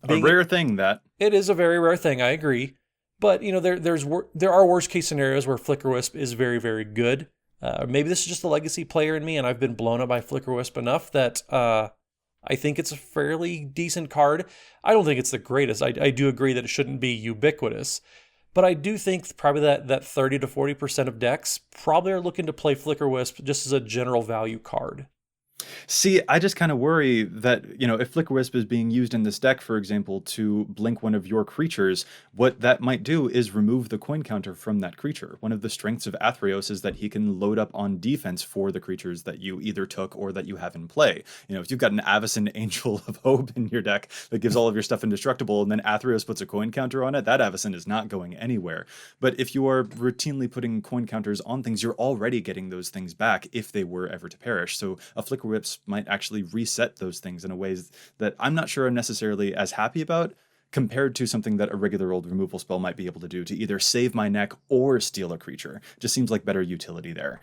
A rare thing, that. It is a very rare thing, I agree. But there are worst case scenarios where Flicker Wisp is very, very good. Maybe this is just the legacy player in me, and I've been blown up by Flicker Wisp enough that I think it's a fairly decent card. I don't think it's the greatest. I do agree that it shouldn't be ubiquitous. But I do think probably that 30 to 40% of decks probably are looking to play Flicker Wisp just as a general value card. See, I just kind of worry that, if Flicker Wisp is being used in this deck, for example, to blink one of your creatures, what that might do is remove the coin counter from that creature. One of the strengths of Athreos is that he can load up on defense for the creatures that you either took or that you have in play. If you've got an Avacyn Angel of Hope in your deck that gives all of your stuff indestructible, and then Athreos puts a coin counter on it, that Avacyn is not going anywhere. But if you are routinely putting coin counters on things, you're already getting those things back if they were ever to perish. So a Flicker Wisp might actually reset those things in a ways that I'm not sure I'm necessarily as happy about, compared to something that a regular old removal spell might be able to do to either save my neck or steal a creature. Just seems like better utility there.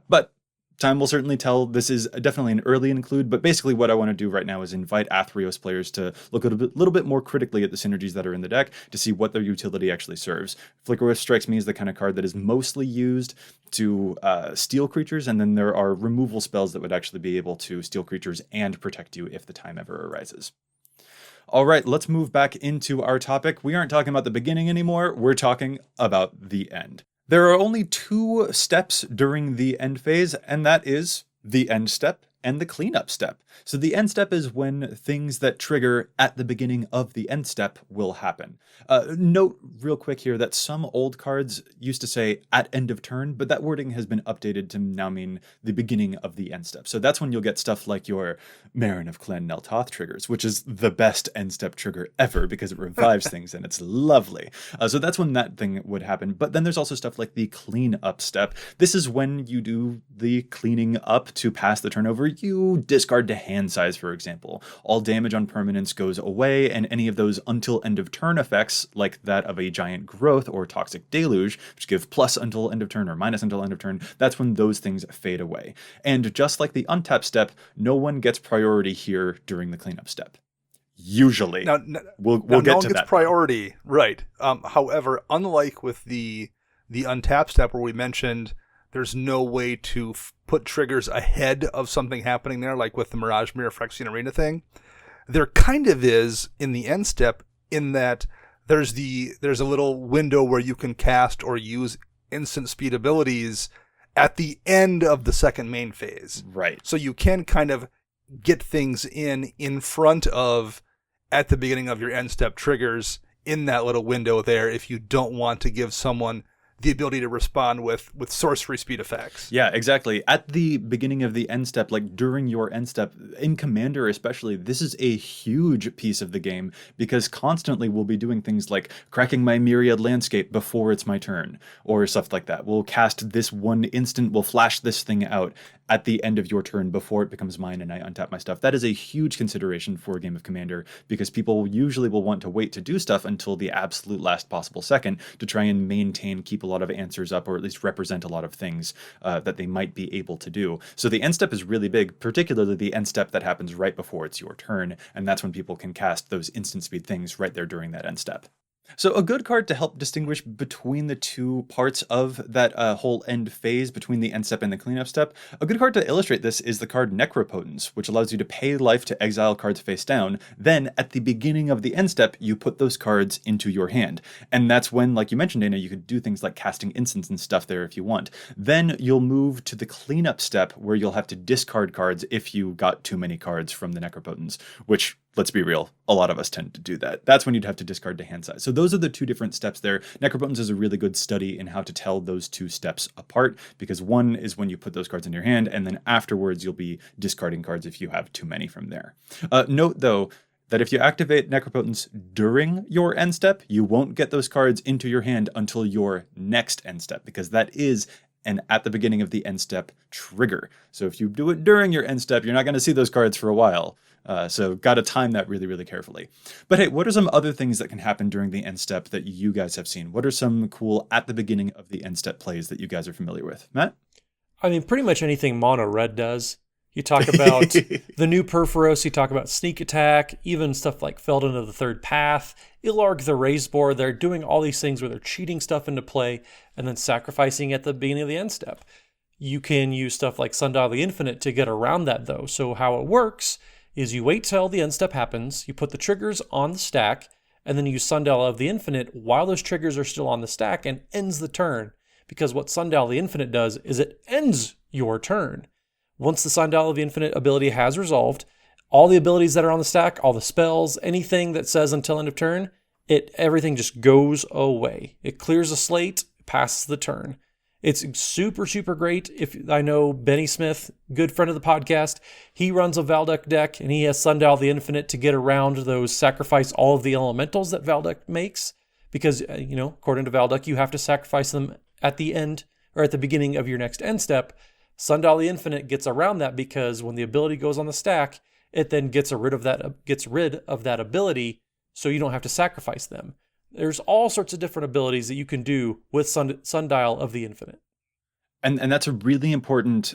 But time will certainly tell. This is definitely an early include, but basically what I want to do right now is invite Athreos players to look a little bit more critically at the synergies that are in the deck to see what their utility actually serves. Flicker Wisp strikes me as the kind of card that is mostly used to steal creatures, and then there are removal spells that would actually be able to steal creatures and protect you if the time ever arises. All right, let's move back into our topic. We aren't talking about the beginning anymore. We're talking about the end. There are only 2 steps during the end phase, and that is the end step and the cleanup step. So the end step is when things that trigger at the beginning of the end step will happen. Note real quick here that some old cards used to say at end of turn, but that wording has been updated to now mean the beginning of the end step. So that's when you'll get stuff like your Marin of Clan Neltoth triggers, which is the best end step trigger ever because it revives things and it's lovely. So that's when that thing would happen. But then there's also stuff like the clean up step. This is when you do the cleaning up to pass the turnover. You discard to hand size, for example. All damage on permanence goes away, and any of those until end of turn effects, like that of a giant growth or toxic deluge, which give plus until end of turn or minus until end of turn, that's when those things fade away. And just like the untap step, no one gets priority here during the cleanup step. Usually. We'll get no one to gets that. priority, right? However, unlike with the untap step where we mentioned there's no way to put triggers ahead of something happening there, like with the Mirage Mirror Phyrexian Arena thing, there kind of is in the end step, in that there's a little window where you can cast or use instant speed abilities at the end of the second main phase. Right. So you can kind of get things in front of at the beginning of your end step triggers in that little window there if you don't want to give someone the ability to respond with sorcery speed effects. Yeah, exactly. At the beginning of the end step, like during your end step, in Commander especially, this is a huge piece of the game because constantly we'll be doing things like cracking my Myriad Landscape before it's my turn, or stuff like that. We'll cast this one instant, we'll flash this thing out at the end of your turn before it becomes mine and I untap my stuff. That is a huge consideration for a game of Commander because people usually will want to wait to do stuff until the absolute last possible second to try and keep a lot of answers up, or at least represent a lot of things that they might be able to do. So the end step is really big, particularly the end step that happens right before it's your turn, and that's when people can cast those instant speed things right there during that end step. So a good card to help distinguish between the 2 parts of that whole end phase, between the end step and the cleanup step, a good card to illustrate this is the card Necropotence, which allows you to pay life to exile cards face down. Then at the beginning of the end step, you put those cards into your hand. And that's when, like you mentioned, Dana, you could do things like casting instants and stuff there if you want. Then you'll move to the cleanup step where you'll have to discard cards if you got too many cards from the Necropotence, which, let's be real, a lot of us tend to do that. That's when you'd have to discard to hand size. So those are the 2 different steps there. Necropotence is a really good study in how to tell those 2 steps apart, because one is when you put those cards in your hand, and then afterwards you'll be discarding cards if you have too many from there. Note, though, that if you activate Necropotence during your end step, you won't get those cards into your hand until your next end step, because that is an at the beginning of the end step trigger. So if you do it during your end step, you're not going to see those cards for a while. So got to time that really, really carefully. But hey, what are some other things that can happen during the end step that you guys have seen? What are some cool at the beginning of the end step plays that you guys are familiar with? Matt? I mean, pretty much anything mono red does. You talk about the new Perforos, you talk about sneak attack, even stuff like Feldon of the Third Path, Ilarg the Raised Board. They're doing all these things where they're cheating stuff into play and then sacrificing at the beginning of the end step. You can use stuff like Sundial the Infinite to get around that, though. So how it works is you wait till the end step happens, you put the triggers on the stack, and then you use Sundial of the Infinite while those triggers are still on the stack and ends the turn. Because what Sundial the Infinite does is it ends your turn. Once the Sundial of the Infinite ability has resolved, all the abilities that are on the stack, all the spells, anything that says until end of turn, everything just goes away. It clears the slate, passes the turn. It's super, super great. If I know Benny Smith, good friend of the podcast, he runs a Valduk deck and he has Sundial the Infinite to get around those sacrifice all of the elementals that Valduk makes. Because, according to Valduk, you have to sacrifice them at the end or at the beginning of your next end step. Sundial the Infinite gets around that because when the ability goes on the stack, it then gets rid of that ability, so you don't have to sacrifice them. There's all sorts of different abilities that you can do with Sundial of the Infinite. And that's a really important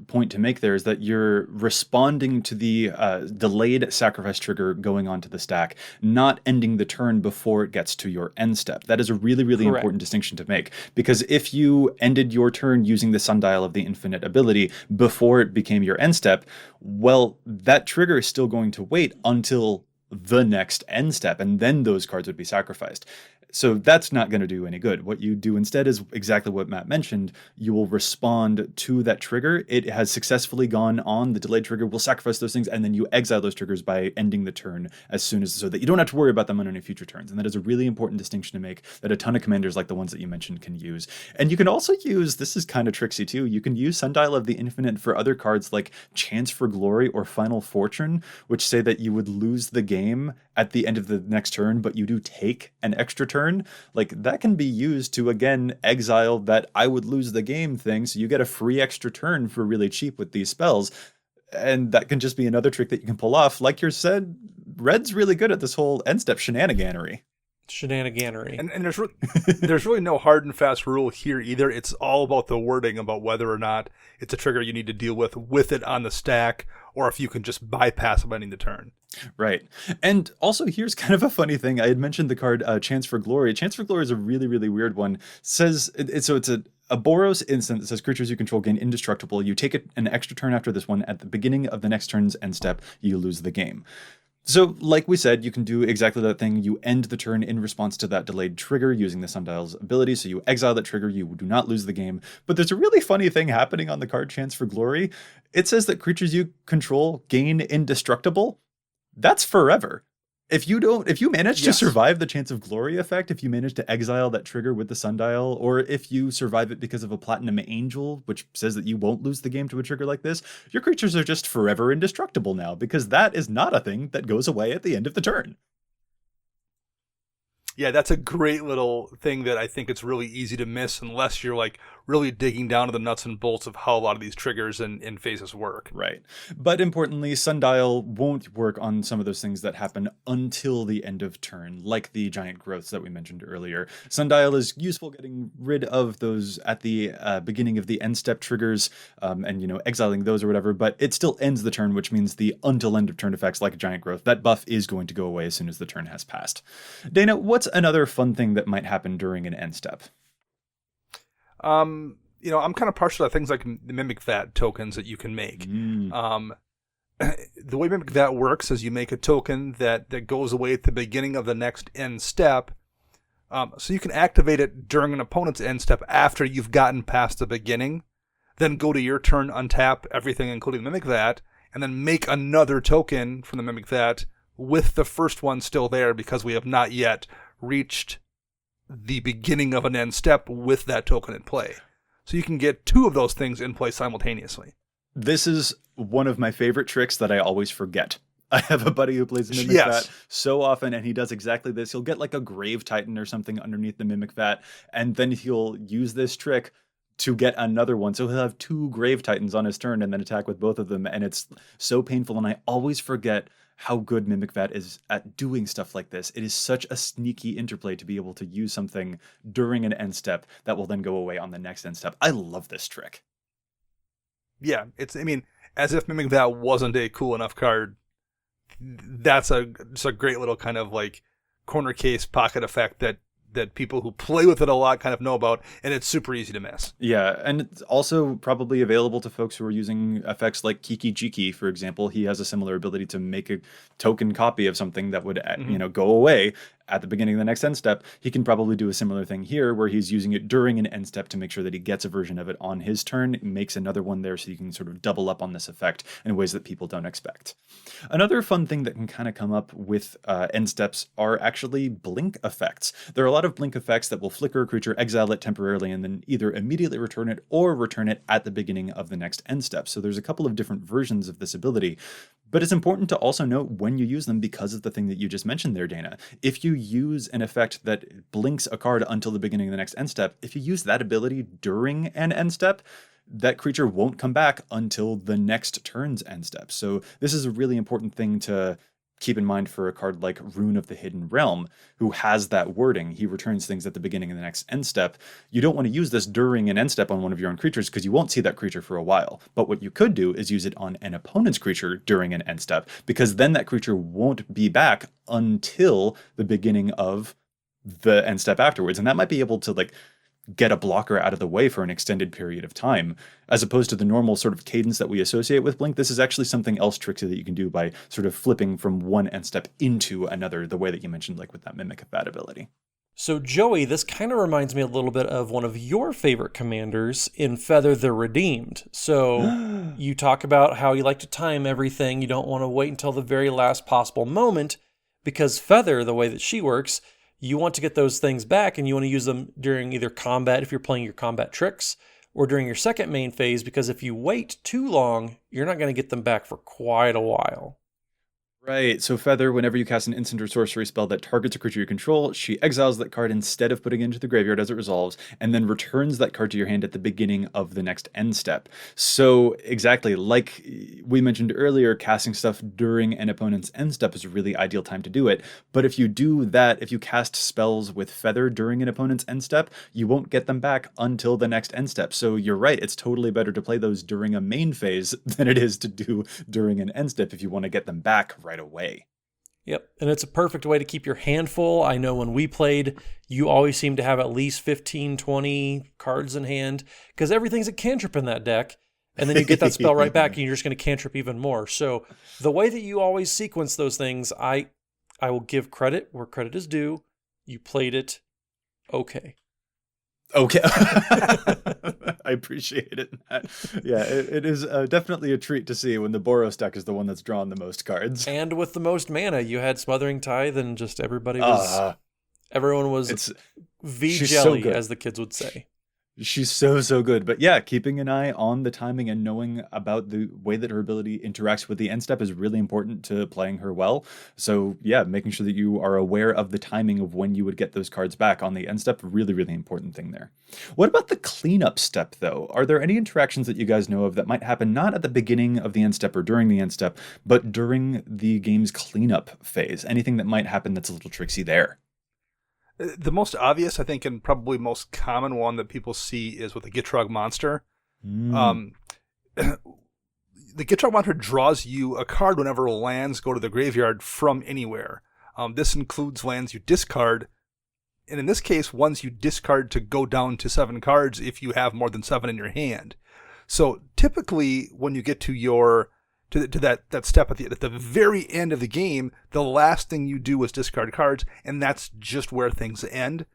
point to make there, is that you're responding to the delayed sacrifice trigger going onto the stack, not ending the turn before it gets to your end step. That is a really, really Correct. important distinction to make, because if you ended your turn using the Sundial of the Infinite ability before it became your end step, well, that trigger is still going to wait until the next end step, and then those cards would be sacrificed. So that's not going to do any good. What you do instead is exactly what Matt mentioned. You will respond to that trigger. It has successfully gone on. The delayed trigger will sacrifice those things, and then you exile those triggers by ending the turn as soon as, so that you don't have to worry about them on any future turns. And that is a really important distinction to make that a ton of commanders like the ones that you mentioned can use. And you can also use, this is kind of tricksy too, you can use Sundial of the Infinite for other cards like Chance for Glory or Final Fortune, which say that you would lose the game at the end of the next turn, but you do take an extra turn. Like, that can be used to, again, exile that I would lose the game thing, so you get a free extra turn for really cheap with these spells. And that can just be another trick that you can pull off. Like you said, Red's really good at this whole end step shenaniganery. And there's really no hard and fast rule here either. It's all about the wording about whether or not it's a trigger you need to deal with it on the stack, or if you can just bypass it by ending the turn. Right. And also, here's kind of a funny thing. I had mentioned the card Chance for Glory. Chance for Glory is a really, really weird one. It's a Boros instant that says creatures you control gain indestructible. You take an extra turn after this one. At the beginning of the next turn's end step, you lose the game. So, like we said, you can do exactly that thing. You end the turn in response to that delayed trigger using the Sundial's ability. So you exile that trigger, you do not lose the game. But there's a really funny thing happening on the card Chance for Glory. It says that creatures you control gain indestructible. That's forever. If you manage to survive the Chance of Glory effect, if you manage to exile that trigger with the Sundial, or if you survive it because of a Platinum Angel, which says that you won't lose the game to a trigger like this, your creatures are just forever indestructible now, because that is not a thing that goes away at the end of the turn. Yeah, that's a great little thing that I think it's really easy to miss unless you're like really digging down to the nuts and bolts of how a lot of these triggers and phases work. Right. But importantly, Sundial won't work on some of those things that happen until the end of turn, like the giant growths that we mentioned earlier. Sundial is useful getting rid of those at the beginning of the end step triggers and, exiling those or whatever, but it still ends the turn, which means the until end of turn effects like giant growth, that buff is going to go away as soon as the turn has passed. Dana, what's another fun thing that might happen during an end step? I'm kind of partial to things like the Mimic Vat tokens that you can make. The way Mimic Vat works is you make a token that goes away at the beginning of the next end step. So you can activate it during an opponent's end step after you've gotten past the beginning. Then go to your turn, untap everything, including the Mimic Vat, and then make another token from the Mimic Vat with the first one still there, because we have not yet reached the beginning of an end step with that token in play. So you can get two of those things in play simultaneously. This is one of my favorite tricks that I always forget. I have a buddy who plays the Mimic Vat so often, and he does exactly this. He'll get like a Grave Titan or something underneath the Mimic Vat, and then he'll use this trick to get another one. So he'll have two Grave Titans on his turn and then attack with both of them, and it's so painful, and I always forget how good Mimic Vat is at doing stuff like this. It is such a sneaky interplay to be able to use something during an end step that will then go away on the next end step. I love this trick. Yeah, as if Mimic Vat wasn't a cool enough card, that's just a great little kind of like corner case pocket effect that people who play with it a lot kind of know about, and it's super easy to miss. Yeah, and it's also probably available to folks who are using effects like Kiki Jiki, for example. He has a similar ability to make a token copy of something that would, go away at the beginning of the next end step. He can probably do a similar thing here, where he's using it during an end step to make sure that he gets a version of it on his turn, makes another one there, so you can sort of double up on this effect in ways that people don't expect. Another fun thing that can kind of come up with end steps are actually blink effects. There are a lot of blink effects that will flicker a creature, exile it temporarily, and then either immediately return it or return it at the beginning of the next end step. So there's a couple of different versions of this ability. But it's important to also note when you use them because of the thing that you just mentioned there, Dana. If you use an effect that blinks a card until the beginning of the next end step, if you use that ability during an end step, that creature won't come back until the next turn's end step. So this is a really important thing to keep in mind for a card like Rune of the Hidden Realm, who has that wording. He returns things at the beginning of the next end step. You don't want to use this during an end step on one of your own creatures because you won't see that creature for a while. But what you could do is use it on an opponent's creature during an end step, because then that creature won't be back until the beginning of the end step afterwards. And that might be able to get a blocker out of the way for an extended period of time, as opposed to the normal sort of cadence that we associate with Blink. This is actually something else tricksy that you can do by sort of flipping from one end step into another, the way that you mentioned, like with that Mimic Effect ability. So, Joey, this kind of reminds me a little bit of one of your favorite commanders in Feather the Redeemed. So, you talk about how you like to time everything. You don't want to wait until the very last possible moment, because Feather, the way that she works, you want to get those things back and you want to use them during either combat, if you're playing your combat tricks, or during your second main phase, because if you wait too long, you're not going to get them back for quite a while. Right, so Feather, whenever you cast an instant or sorcery spell that targets a creature you control, she exiles that card instead of putting it into the graveyard as it resolves, and then returns that card to your hand at the beginning of the next end step. So exactly, like we mentioned earlier, casting stuff during an opponent's end step is a really ideal time to do it. But if you do that, if you cast spells with Feather during an opponent's end step, you won't get them back until the next end step. So you're right, it's totally better to play those during a main phase than it is to do during an end step if you want to get them back right away. Yep, and it's a perfect way to keep your hand full. I know when we played, you always seem to have at least 15, 20 cards in hand, because everything's a cantrip in that deck, and then you get that spell right back, and you're just going to cantrip even more. So the way that you always sequence those things, I will give credit where credit is due. You played it okay. Okay. I appreciate it, Matt. Yeah, it is definitely a treat to see when the Boros deck is the one that's drawn the most cards. And with the most mana, you had Smothering Tithe, and just everyone was V-jelly, so as the kids would say. She's so good. But yeah, keeping an eye on the timing and knowing about the way that her ability interacts with the end step is really important to playing her well. So yeah, making sure that you are aware of the timing of when you would get those cards back on the end step, really important thing there. What about the cleanup step though? Are there any interactions that you guys know of that might happen not at the beginning of the end step or during the end step, but during the game's cleanup phase? Anything that might happen that's a little tricksy there? The most obvious, I think, and probably most common one that people see is with the Gitrog monster. The Gitrog monster draws you a card whenever lands go to the graveyard from anywhere. This includes lands you discard, and in this case, ones you discard to go down to 7 cards if you have more than 7 in your hand. So typically, when you get to your to that step at the very end of the game, the last thing you do is discard cards, and that's just where things end.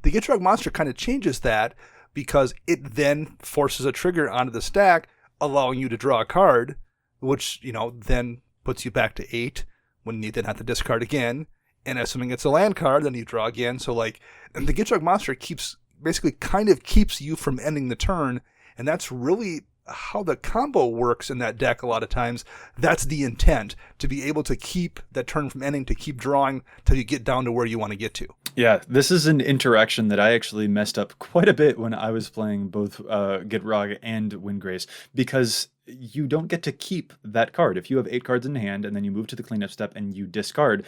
The Gitrog monster kind of changes that because it then forces a trigger onto the stack, allowing you to draw a card, which then puts you back to 8 when you then have to discard again. And assuming it's a land card, then you draw again. So and the Gitrog monster keeps you from ending the turn, and that's really how the combo works in that deck a lot of times. That's the intent, to be able to keep that turn from ending, to keep drawing till you get down to where you want to get to. Yeah, this is an interaction that I actually messed up quite a bit when I was playing both Gitrog and Windgrace, because you don't get to keep that card. If you have 8 cards in hand and then you move to the cleanup step and you discard,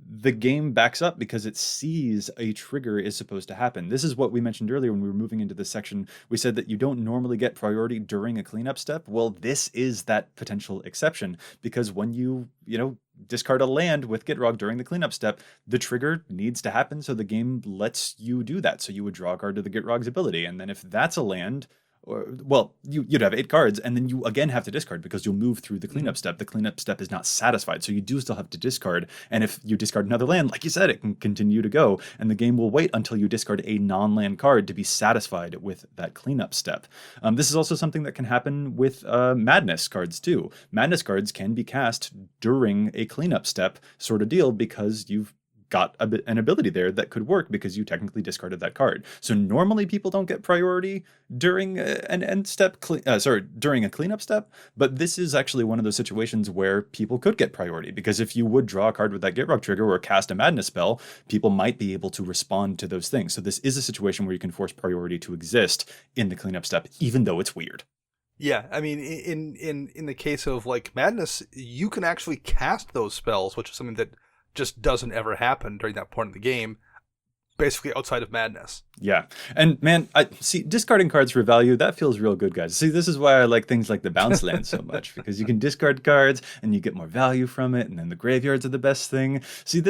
the game backs up because it sees a trigger is supposed to happen. This is what we mentioned earlier when we were moving into this section. We said that you don't normally get priority during a cleanup step. Well, this is that potential exception, because when you discard a land with Gitrog during the cleanup step, the trigger needs to happen, so the game lets you do that. So you would draw a card to the Gitrog's ability, and then if that's a land, you'd have 8 cards, and then you again have to discard because you'll move through the cleanup step. The cleanup step is not satisfied, so you do still have to discard. And if you discard another land, like you said, it can continue to go, and the game will wait until you discard a non-land card to be satisfied with that cleanup step. This is also something that can happen with Madness cards too. Madness cards can be cast during a cleanup step sort of deal, because you've got an ability there that could work because you technically discarded that card. So normally people don't get priority during an end step, during a cleanup step, but this is actually one of those situations where people could get priority, because if you would draw a card with that Gitrog trigger or cast a Madness spell, people might be able to respond to those things. So this is a situation where you can force priority to exist in the cleanup step, even though it's weird. Yeah, I mean, in the case of Madness, you can actually cast those spells, which is something that just doesn't ever happen during that point of the game, basically outside of Madness. Yeah. And man, I see, discarding cards for value, that feels real good, guys. See, this is why I like things like the bounce land so much, because you can discard cards and you get more value from it, and then the graveyards are the best thing. See,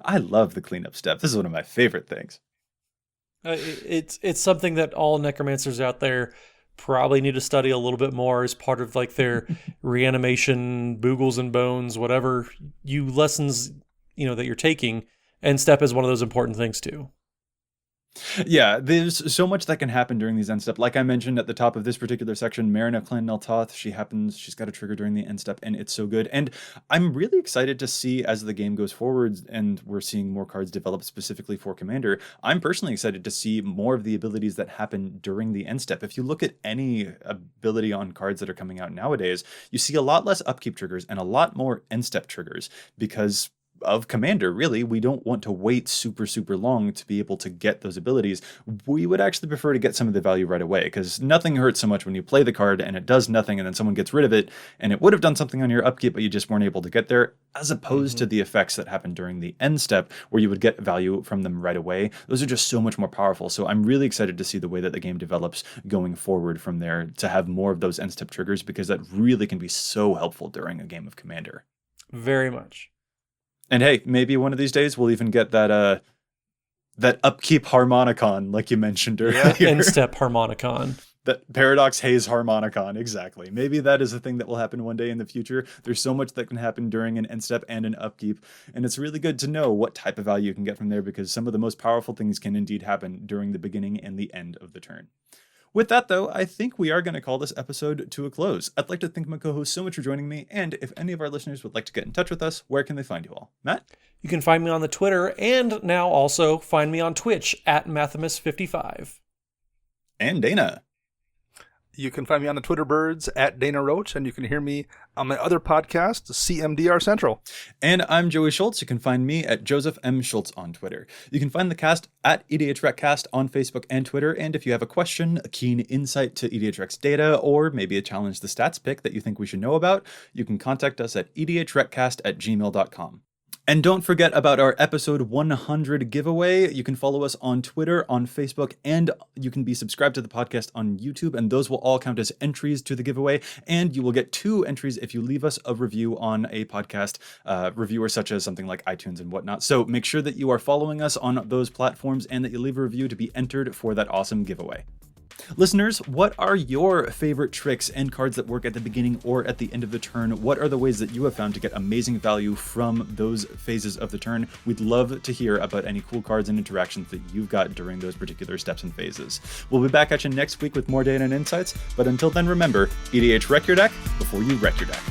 I love the cleanup step. This is one of my favorite things. It's something that all necromancers out there probably need to study a little bit more as part of like their reanimation, boogles and bones, whatever you lessons, that you're taking. End step is one of those important things too. Yeah, there's so much that can happen during these end step. Like I mentioned at the top of this particular section, Marina Clan Neltoth, she's got a trigger during the end step, and it's so good. And I'm really excited to see as the game goes forward and we're seeing more cards develop specifically for Commander. I'm personally excited to see more of the abilities that happen during the end step. If you look at any ability on cards that are coming out nowadays, you see a lot less upkeep triggers and a lot more end step triggers because of Commander. Really, we don't want to wait super long to be able to get those abilities. We would actually prefer to get some of the value right away, because nothing hurts so much when you play the card and it does nothing and then someone gets rid of it and it would have done something on your upkeep but you just weren't able to get there, as opposed to the effects that happen during the end step where you would get value from them right away. Those are just so much more powerful. So I'm really excited to see the way that the game develops going forward from there, to have more of those end step triggers, because that really can be so helpful during a game of Commander. Very much. And hey, maybe one of these days we'll even get that upkeep Harmonicon, like you mentioned earlier. Yeah, end step Harmonicon. That Paradox Haze Harmonicon, exactly. Maybe that is a thing that will happen one day in the future. There's so much that can happen during an end step and an upkeep, and it's really good to know what type of value you can get from there, because some of the most powerful things can indeed happen during the beginning and the end of the turn. With that, though, I think we are going to call this episode to a close. I'd like to thank my co-host so much for joining me, and if any of our listeners would like to get in touch with us, where can they find you all? Matt? You can find me on the Twitter, and now also find me on Twitch at Mathimus55. And Dana? You can find me on the Twitter birds at Dana Roach, and you can hear me on my other podcast, CMDR Central. And I'm Joey Schultz. You can find me at Joseph M. Schultz on Twitter. You can find the cast at EDHRECast on Facebook and Twitter. And if you have a question, a keen insight to EDHREC's data, or maybe a challenge the stats pick that you think we should know about, you can contact us at EDHRECast@gmail.com. And don't forget about our episode 100 giveaway. You can follow us on Twitter, on Facebook, and you can be subscribed to the podcast on YouTube, and those will all count as entries to the giveaway. And you will get 2 entries if you leave us a review on a podcast reviewer such as something like iTunes and whatnot. So make sure that you are following us on those platforms and that you leave a review to be entered for that awesome giveaway. Listeners, what are your favorite tricks and cards that work at the beginning or at the end of the turn? What are the ways that you have found to get amazing value from those phases of the turn? We'd love to hear about any cool cards and interactions that you've got during those particular steps and phases. We'll be back at you next week with more data and insights, but until then, remember, EDHREC your deck before you wreck your deck.